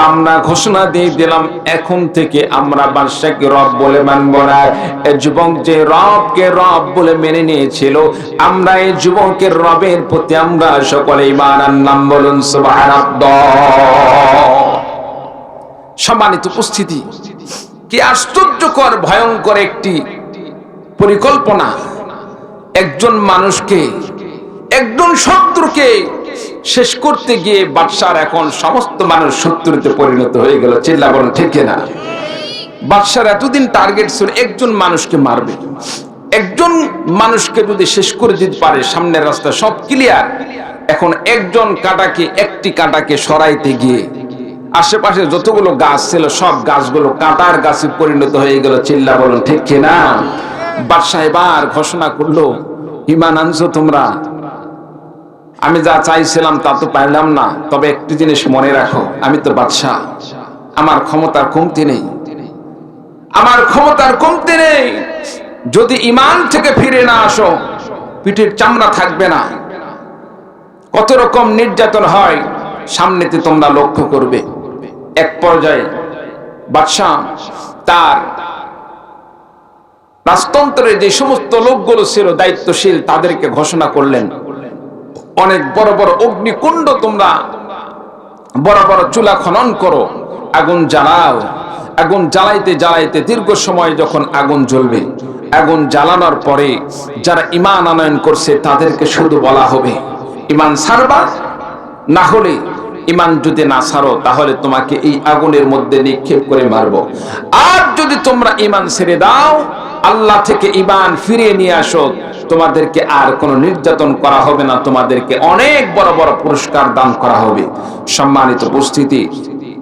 আমরা ঘোষণা দিয়ে দিলাম এখন থেকে আমরা বাদশাকে রব বলে মানব না। এই যুবক যে রবকে রব বলে মেনে নিয়েছিল, আমরা এই যুবকের রবের প্রতি আমরা সকলে ঈমান আনলাম। বলুন সুবহানাল্লাহ। সম্মানিত উপস্থিতি, কি আশ্চর্যকর ভয়ঙ্কর একটি পরিকল্পনা। একজন মানুষকে, একজন শত্রুকে শেষ করতে গিয়ে বাদশার এখন সমস্ত মানুষ শত্রুতে পরিণত হয়ে গেল। চিল্লা বলেন ঠিক কিনা? বাদশার এতদিন টার্গেট ছিল একজন মানুষকে মারবে, একজন মানুষকে যদি শেষ করে দিতে পারে সামনের রাস্তা সব ক্লিয়ার। এখন একজন কাঁটাকে, একটি কাঁটাকে সরাইতে গিয়ে আশেপাশে যতগুলো গাছ ছিল সব গাছগুলো কাঁটার গাছে পরিণত হয়ে গেল। চিল্লা বলুন ঠিক কিনা? বাদশাহ এবার ঘোষণা করলো, ঈমান আনছো তোমরা? আমি যা চাইছিলাম তা তো পাইলাম না, তবে একটি জিনিস মনে রাখো, আমি তো বাদশাহ, আমার ক্ষমতার কমতি নেই, আমার ক্ষমতার কমতি নেই। যদি ঈমান থেকে ফিরে না আসো, পিঠের চামড়া থাকবে না। কত রকম নির্যাতন হয় সামনেতে তোমরা লক্ষ্য করবে। এক পর্যায়ে বাদশাহ তার রাজতন্ত্রের যে সমস্ত লোকগুলো ছিল দায়িত্বশীল, তাদেরকে ঘোষণা করলেন, অনেক বড় বড় অগ্নিকুণ্ড তোমরা বড় বড় চুলা খনন করো, আগুন জ্বালাও। আগুন জ্বালাইতে জ্বালাইতে দীর্ঘ সময় যখন আগুন জ্বলবে, আগুন জ্বালানোর পরে যারা ঈমান আনয়ন করছে তাদেরকে শুধু বলা হবে, ঈমান ছাড়বা, না হলে ঈমান যদি না ছাড়ো তাহলে তোমাকে এই আগুনের মধ্যে নিক্ষেপ করে মারবো। আর যদি তোমরা ঈমান ছেড়ে দাও, আল্লাহ থেকে ঈমান ফিরিয়ে নিয়ে আসো, তোমাদেরকে আর কোনো নির্যাতন করা হবে না, তোমাদেরকে অনেক বড় বড় পুরস্কার দান করা হবে। সম্মানিত উপস্থিতি,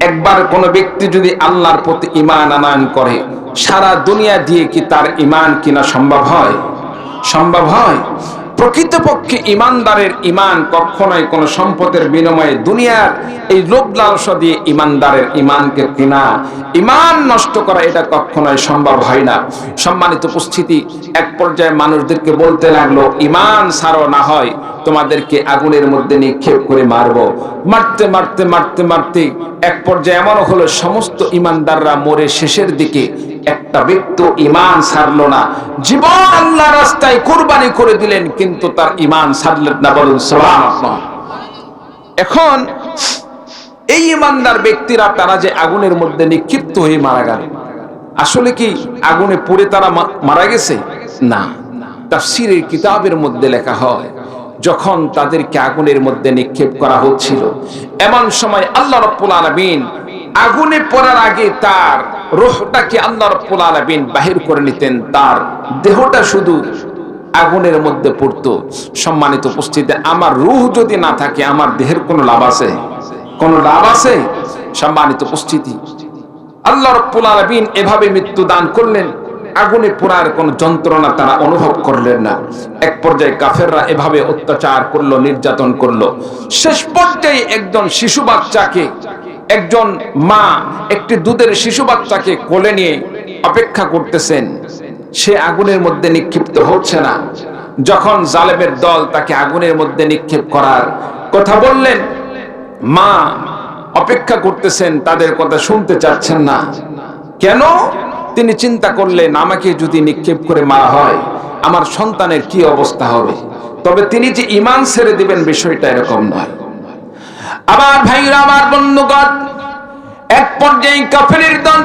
একবার কোনো ব্যক্তি যদি আল্লাহর প্রতি ঈমান আনয়ন করে, সারা দুনিয়া দিয়ে কি তার ঈমান কিনা সম্ভব হয়? সম্ভব হয়? প্রকৃতপক্ষে ঈমানদারের ঈমান কখনোই কোনো সম্পদের বিনিময়ে, দুনিয়ার এই লোভ লালসা দিয়ে ঈমানদারের ঈমানকে কিনা, ঈমান নষ্ট করা, এটা কখনোই সম্ভব হয় না। সম্মানিত উপস্থিতি, এক পর্যায়ে মানুষদেরকে বলতে লাগলো, ঈমান ছাড়ো, না হয় তোমাদেরকে আগুনের মধ্যে নিক্ষেপ করে মারবো। মারতে মারতে মারতে মারতে এক পর্যায়ে এমন হলো, সমস্ত ঈমানদাররা মরে শেষের দিকে একটা ব্যক্তি ঈমান ছাড়লো না। জীবন আল্লাহর রাস্তায় কুরবানি করে দিলেন, কিন্তু তার ঈমান ছাড়লেন না। বলুন সুবহানাল্লাহ। এখন এই ঈমানদার ব্যক্তিরা, তারা যে আগুনের মধ্যে নিক্ষিপ্ত হয়ে মারা গেল, আসলে কি আগুনে পুড়ে তারা মারা গেছে? না। তাফসীরের কিতাবের মধ্যে লেখা হয়, যখন তাদেরকে আগুনের মধ্যে নিক্ষেপ করা হচ্ছিল, এমন সময় আল্লাহ রাব্বুল আলামিন আগুনে পড়ার আগে তার রূহটাকে আল্লাহ রাব্বুল আলামিন বাহির করে নিতেন, তার দেহটা শুধু আগুনের মধ্যে পড়তো। সম্মানিত উপস্থিতি, আমার রূহ যদি না থাকে, আমার দেহের কোনো লাভ আছে? কোনো লাভ আছে? সম্মানিত উপস্থিতি, আল্লাহ রাব্বুল আলামিন এভাবে মৃত্যু দান করলেন, আগুনে পোড়ার কোন যন্ত্রণা তারা অনুভব করলেন না। এক পর্যায়ে কাফেররা এভাবে অত্যাচার করলো, নির্যাতন করলো। শেষ পর্যায়ে একজন শিশু বাচ্চাকে, একজন মা একটি দুধের শিশু বাচ্চাকে কোলে নিয়ে অপেক্ষা করতেছেন, সে আগুনের মধ্যে নিক্ষিপ্ত হচ্ছে না। যখন জালেমের দল তাকে আগুনের মধ্যে নিক্ষেপ করার কথা বললেন, মা অপেক্ষা করতেছেন, তাদের কথা শুনতে চাচ্ছেন না। কেন? তিনি চিন্তা করলেন, আমাকে যদি নিক্ষেপ করে মারা হয়, আমার সন্তানের কি অবস্থা হবে। তবে তিনি যে ঈমান ছেড়ে দিবেন, বিষয়টা এরকম নয়। আমার ভাইরা, আমার বন্ধুগণ, এক পর্যায়ে কাফেরের দল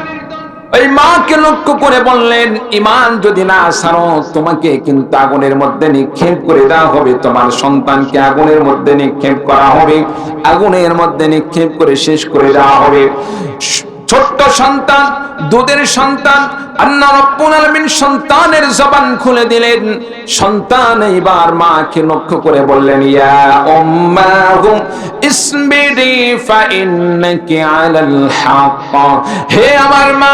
ওই মাকে লক্ষ্য করে বললেন, ঈমান যদি না ছাড়ো, তোমাকে কিন্তু আগুনের মধ্যে নিক্ষেপ করে দেওয়া হবে, তোমার সন্তানকে আগুনের মধ্যে নিক্ষেপ করা হবে, আগুনের মধ্যে নিক্ষেপ করে শেষ করে দেওয়া হবে। ছোট্ট সন্তান, দুধের সন্তান, আল্লাহ রাব্বুল আলামিন সন্তানের জবান খুলে দিলেন। সন্তান এইবার মাকে লক্ষ্য করে বললেন, ইয়া উম্মাহু ইসবিরি ফাইন্নাকি আলাল হক। হে আমার মা,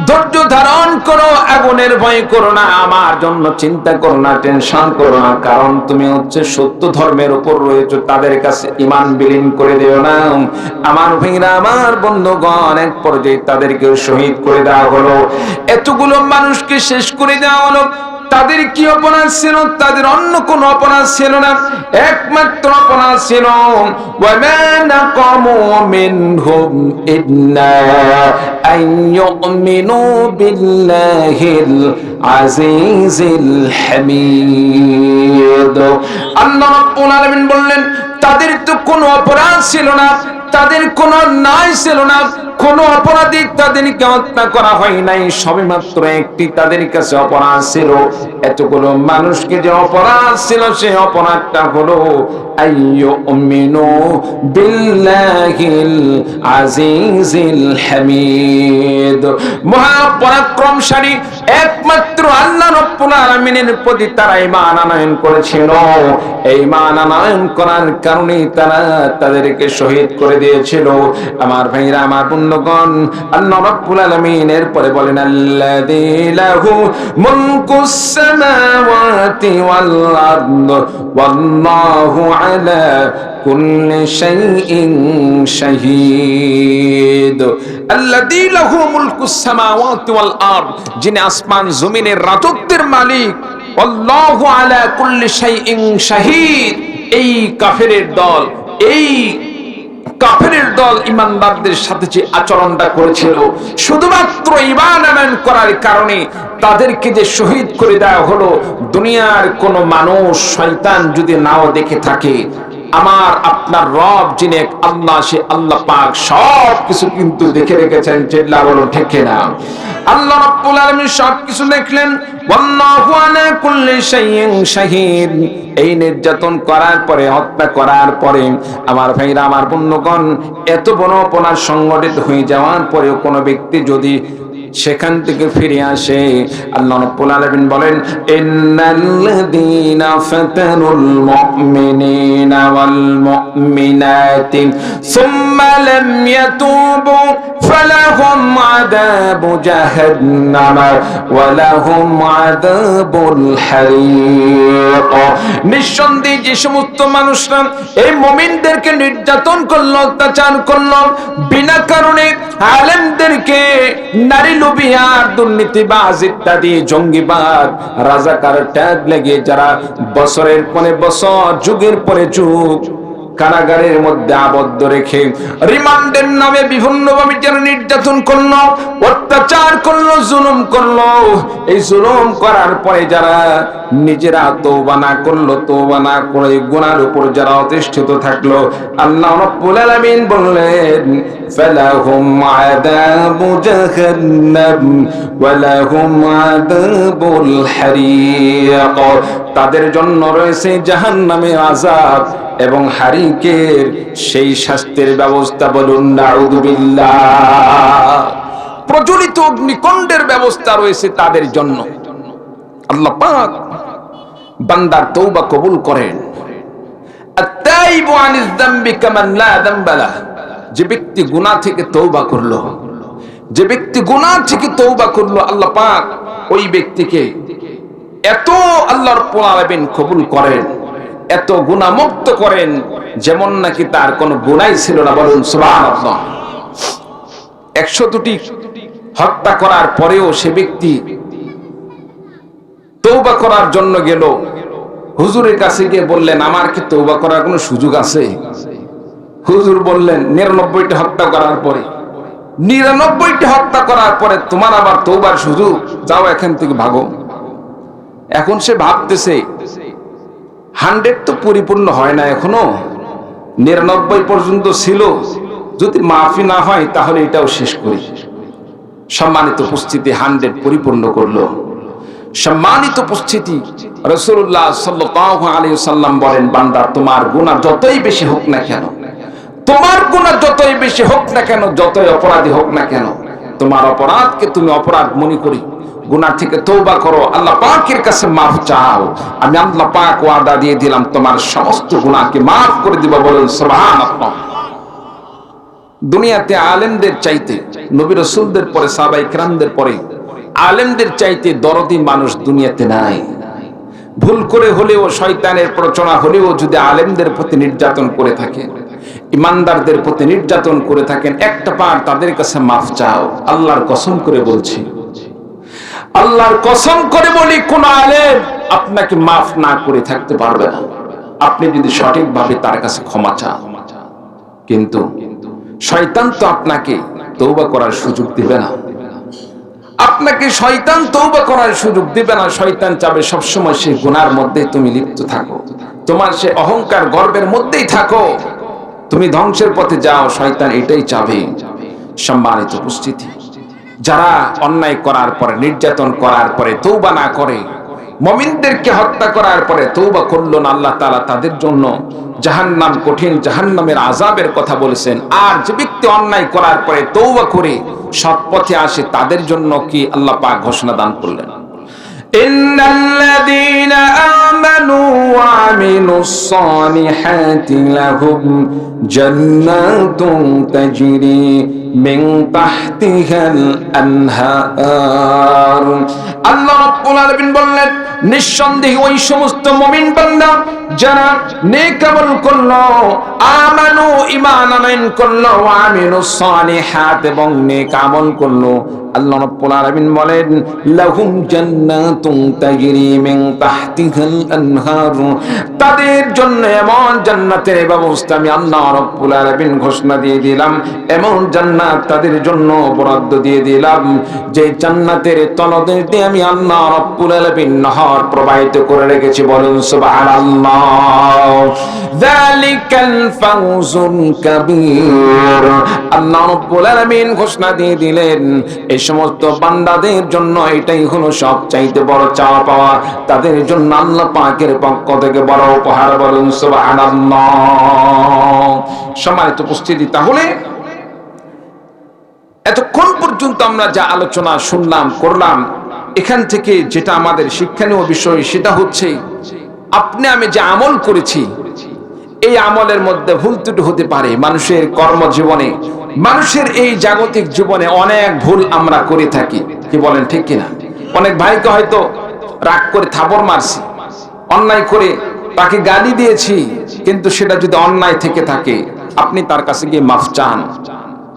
ধৈর্য ধারণ করো, আগুনের ভয় করো না, আমার জন্য চিন্তা করো না, টেনশন করো না, কারণ তুমি হচ্ছে সত্য ধর্মের উপর রয়েছো, তাদের কাছে ঈমান বিলীন করে দিও না। আমার ভাইরা, আমার বন্ধুগণ, এক পর্যায়ে তাদেরকে শহীদ করে দেওয়া হলো। এতগুলো মানুষকে শেষ করে দেওয়া হলো। তাদের কি অপরাধ ছিল? তাদের অন্য কোনো অপরাধ ছিল না, একমাত্র অপরাধ ছিল ওয়ামা নাকামু মিনহুম ইল্লা আইয়ুমিনু বিল্লাহিল আজিজিল হামিদ। আল্লাহ রাব্বুল আলামিন বললেন, তাদের তো কোনো অপরাধ ছিল না, তাদের কোনো অন্যায় ছিল না, কোনো অপরাধী তাদেরকে হত্যা করা হয় নাই, সবেমাত্র একটি তাদের কাছে অপরাধ ছিল। এতগুলো মানুষকে যে অপরাধ ছিল, সে অপরাধটা হলো আইয়ুমিনু বিল্লাহিল আজিজিল হামিদ। মহাপরাক্রমশালী একমাত্র আল্লাহ রাব্বুল আলামিনের প্রতি তারা ঈমান আনয়ন করেছিল। এই ঈমান আনয়ন করার কারণে তারা তাদেরকে শহীদ করে দিয়েছিল। আমার ভাইরা, আমার বন্ধুগণ, আল্লাহ রাব্বুল আলামিন এরপরে বলেন আল্লাযী লাহু মুলকুস সামাওয়াতি ওয়াল আরদ ওয়াল্লাহু আলা কুল্লি শাইইন শাহীদ। আল্লাযী লাহু মুলকুস সামাওয়াতি ওয়াল আরদ, যিনি আসমান জমিনের রাজত্বের মালিক। আল্লাহু আলা কুল্লি শাইইন শাহীদ। এই কাফেরের দল ইমানদারদের সাথে যে আচরণটা করেছিল, শুধুমাত্র ঈমান আনয়ন করার কারণে তাদেরকে যে শহীদ করে দেওয়া হলো, দুনিয়ার কোন মানুষ শয়তান যদি নাও দেখে থাকে, আমার আপনার রব যিনি এক আল্লাহ, সে আল্লাহ পাক সব কিছু কিন্তু দেখে রেখেছেন। চিল্লা বলো ঠিক কিনা? আল্লাহ রাব্বুল আলামিন সব কিছু দেখলেন। ওয়াল্লাহু আলা কুল্লি শাইইন শাহীদ। এই নির্যাতন করার পরে, হত্যা করার পরে, আমার ভাইরা, আমার বন্ধুগণ, এত বড় অপরাধ সংগঠিত হয়ে যাওয়ার পরেও কোনো ব্যক্তি যদি সেখান থেকে ফিরে আসে, আল্লাহ রাব্বুল আলামিন বলেন ইন্নাল্লাযীনা ফাতানুল মুমিনিনা ওয়াল মুমিনাতি সুম্মা লাম ইয়াতুবু ফালাহুম আযাবু জাহান্নাম ওয়া লাহুম আযাবুল হারিক। নিঃসন্দেহে যে সমস্ত মানুষরা এই মুমিনদেরকে নির্যাতন করলো, অত্যাচার করলো, বিনা কারণে আলেমদেরকে নারী লোভিয়ার, দুর্নীতিবাজ ইত্যাদি, জঙ্গিবাদ, রাজাকার ট্যাগ লাগিয়ে যারা বছরের পরে বছর, যুগের পরে যুগ কারাগারের মধ্যে আবদ্ধ রেখে রিমান্ডের নামে বিভিন্নভাবে যারা নির্যাতন করলো, অত্যাচার করলো, জুলুম করলো, এই জুলুম করার পরে যারা নিজেরা তওবা না করলো, তওবা না করে গুনার উপর যারা অতিষ্ঠিত থাকলো, আল্লাহ রাব্বুল আলামিন বললেন ফালাহুম আযাবু জাহান্নাম ওয়া লাহুম আযাবুল হারিক। তাদের জন্য রয়েছে জাহান্নামের আযাব এবং হারিকের সেই শাস্তির ব্যবস্থা। বলুন নাউযুবিল্লাহ। প্রজ্বলিত অগ্নিকুণ্ডের ব্যবস্থা রয়েছে তাদের জন্য। আল্লাহ পাক বান্দার তওবা কবুল করেন। আত-তাইবু আনিজ যামবি কামান লা যামবা লাহ। যে ব্যক্তি গুনাহ থেকে তওবা করলো, যে ব্যক্তি গুনাহ থেকে তওবা করলো, আল্লাহ পাক ওই ব্যক্তিকে এত আল্লাহ রাব্বুল আলামিন কবুল করেন, এত গুনাহমুক্ত করেন, যেমন নাকি তার কোনো গুনাহই ছিল না। বলুন সুবহানাল্লাহ। 100টি হত্যা করার পরেও সে ব্যক্তি তওবা করার জন্য গেল, হুজুরের কাছে গিয়ে বললেন আমার কি তওবা করার কোনো সুযোগ আছে? হুজুর বললেন 99টি হত্যা করার পরে, 99টি হত্যা করার পরে তোমার আবার তওবার সুযোগ? যাও এখান থেকে ভাগো। এখন সে ভাবতেছে 100 তো পরিপূর্ণ হয় না, এখনো 99 পর্যন্ত ছিল, যদি মাফি না হয় তাহলে এটাও শেষ করি। সম্মানিত উপস্থিতি, 100 পরিপূর্ণ করলো। সম্মানিত উপস্থিতি, রাসূলুল্লাহ সাল্লাল্লাহু আলাইহি ওয়াসাল্লাম বলেন বান্দা তোমার গুনাহ যতই বেশি হোক না কেন, তোমার গুনাহ যতই বেশি হোক না কেন, যতই অপরাধী হোক না কেন, তোমার অপরাধকে তুমি অপরাধ মনে করি গুনাহ থেকে তওবা করো, আল্লাহ পাকের কাছে মাফ চাও, আমি আল্লাহ পাক ওয়াদা দিয়ে দিলাম তোমার সমস্ত গুনাহকে মাফ করে দিব। বলুন সুবহানাল্লাহ। দুনিয়াতে আলেমদের চাইতে, নবী রাসূলদের পরে, সাহাবায়ে কেরামদের পরে আলেমদের চাইতে দরদি মানুষ দুনিয়াতে নাই। ভুল করে হলেও, শয়তানের প্ররোচনা হলেও যদি আলেমদের প্রতি নির্যাতন করে থাকেন, ইমানদারদের প্রতি নির্যাতন করে থাকেন, একটা বার তাদের কাছে মাফ চাও। আল্লাহর কসম করে বলছি, আল্লাহর কসম করে বলি, কোন আলেম আপনাকে মাফ না করে থাকতে পারবে না, আপনি যদি সঠিকভাবে তার কাছে ক্ষমা চান। কিন্তু শয়তান তো আপনাকে তওবা করার সুযোগ দিবে না, আপনাকে শয়তান তওবা করার সুযোগ দিবে না। শয়তান চাবে সবসময় সেই গুনার মধ্যে তুমি লিপ্ত থাকো, তোমার সে অহংকার গর্বের মধ্যেই থাকো, তুমি ধ্বংসের পথে যাও, শয়তান এটাই চাবে। সম্মানিত উপস্থিতি, যারা অন্যায় করার পরে, নির্যাতন করার পরে তওবা না করে, মুমিনদেরকে হত্যা করার পরে তওবা করলো না, আল্লাহ তাআলা তাদের জন্য জাহান্নাম, কঠিন জাহান্নামের আযাবের কথা বলেছেন। আর যে ব্যক্তি অন্যায় করার পরে তওবা করে সৎ পথে আসে, তাদের জন্য কি আল্লাহ পাক ঘোষণা দান করলেন, ইন্নাল্লাযীনা আমানু ওয়া আমিলুস সালিহাতি লাহুম জান্নাতুন তাজরি মিন তাহতিহাল আনহার। আল্লাহ রাব্বুল আলামিন বললেন, নিঃসন্দেহে ওই সমস্ত মুমিন বান্দা যারা নেক আমল করলো, আমানু ঈমান আনয়ন করলো, ওয়া আমিলুস সালিহাত এবং নেক আমল করলো, আল্লাহ রাব্বুল আলামিন বলেন লাহুম জান্নাতুন তাজরি মিন তাহতিহাল আনহার, তাদের জন্য এমন জান্নাতের ব্যবস্থা আমি আল্লাহ রাব্বুল আলামিন ঘোষণা দিয়ে দিলাম, এমন জান্নাত তাদের জন্য বরাদ্দ দিয়ে দিলাম যে জান্নাতের তলদেশ দিয়ে আমি আল্লাহ রাব্বুল আলামিন নহর প্রবাহিত করে রেখেছি। বলুন সুবহানাল্লাহ। যালিকাল ফাওজুল কাবীর। আল্লাহ রাব্বুল আলামিন ঘোষণা দিয়ে দিলেন এই সমস্ত বান্দাদের জন্য এটাই হলো সবচাইতে বড় চাওয়া পাওয়া, তাদের জন্য আল্লাহ পাকের পক্ষ থেকে বড় উপহার। বলুন সুবহানাল্লাহ। সম্মানিত উপস্থিতি, তাহলে এতক্ষণ পর্যন্ত আমরা যা আলোচনা শুনলাম করলাম, এখান থেকে যেটা আমাদের শিক্ষণীয় বিষয় সেটা হচ্ছে আপনি আমি যে আমল করেছি এই আমলের মধ্যে ভুল ত্রুটি হতে পারে। মানুষের কর্মজীবনে, মানুষের এই জাগতিক জীবনে অনেক ভুল আমরা করে থাকি, কি বলেন ঠিক কিনা? অনেক ভাইকে হয়তো রাগ করে থাবড় মারছি, অন্যায় করে তাকে গালি দিয়েছি, কিন্তু সেটা যদি অন্যায় থেকে থাকে আপনি তার কাছে গিয়ে মাফ চান,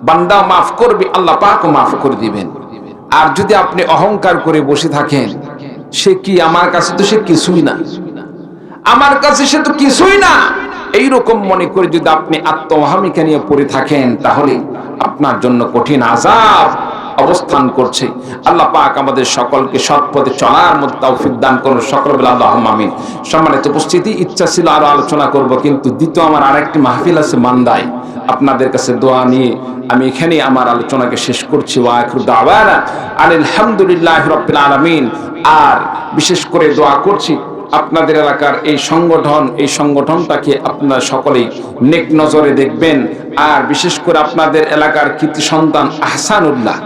বান্দা মাফ করবে, আল্লাহ পাকও মাফ করে দিবেন। আর যদি আপনি অহংকার করে বসে থাকেন, সে কি আমার কাছে তো সে কিছুই না, আমার কাছে সে তো কিছুই না, এইরকম মনে করে যদি আপনি আত্মহামিকা নিয়ে পড়ে থাকেন, তাহলে আপনার জন্য কঠিন আযাব অবস্থান করছে। আল্লাহ পাক আমাদের সকলকে সৎ পথে চলার মধ্যে তৌফিক দান করুন। সকলে বলে আল্লাহুম্মা আমিন। সম্মানিত উপস্থিতি, ইচ্ছা ছিল আরো আলোচনা করব, কিন্তু দ্বিতীয় আমার আরেকটি মাহফিল আছে মান্দায়। আপনাদের কাছে দোয়া নিয়ে আমি এখানে আমার আলোচনাকে শেষ করছি। ওয়া আখিরু দাওয়ানা আলহামদুলিল্লাহি রাব্বিল আলামিন। আর বিশেষ করে দোয়া করছি আপনাদের এলাকার এই সংগঠনটাকে আপনারা সকলেই নেক নজরে দেখবেন। আর বিশেষ করে আপনাদের এলাকার কৃতি সন্তান আহসানুল্লাহ,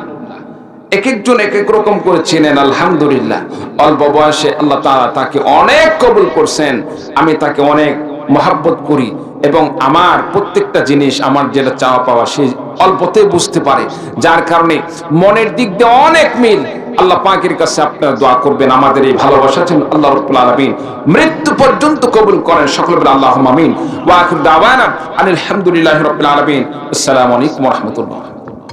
এক একজন এক এক রকম করে চেনেন, আলহামদুলিল্লাহ। অল্প বয়সে আল্লাহ তাআলা তাকে অনেক কবুল করছেন, আমি তাকে অনেক মহাব্বত করি এবং আমার প্রত্যেকটা জিনিস, আমার যেটা চাওয়া পাওয়া সে অল্পতে বুঝতে পারে, যার কারণে মনের দিক দিয়ে অনেক মিল। আল্লাহ পাকের কাছে আপনারা দোয়া করবেন আমাদের এই ভালোবাসা যেন আল্লাহ রাব্বুল আলামিন মৃত্যু পর্যন্ত কবুল করেন। সকলে বলে আল্লাহুম্মা আমিন। ওয়া আখিরু দাওয়ানা আলহামদুলিল্লাহি রাব্বিল আলামিন। আসসালামু আলাইকুম ওয়া রাহমাতুল্লাহ।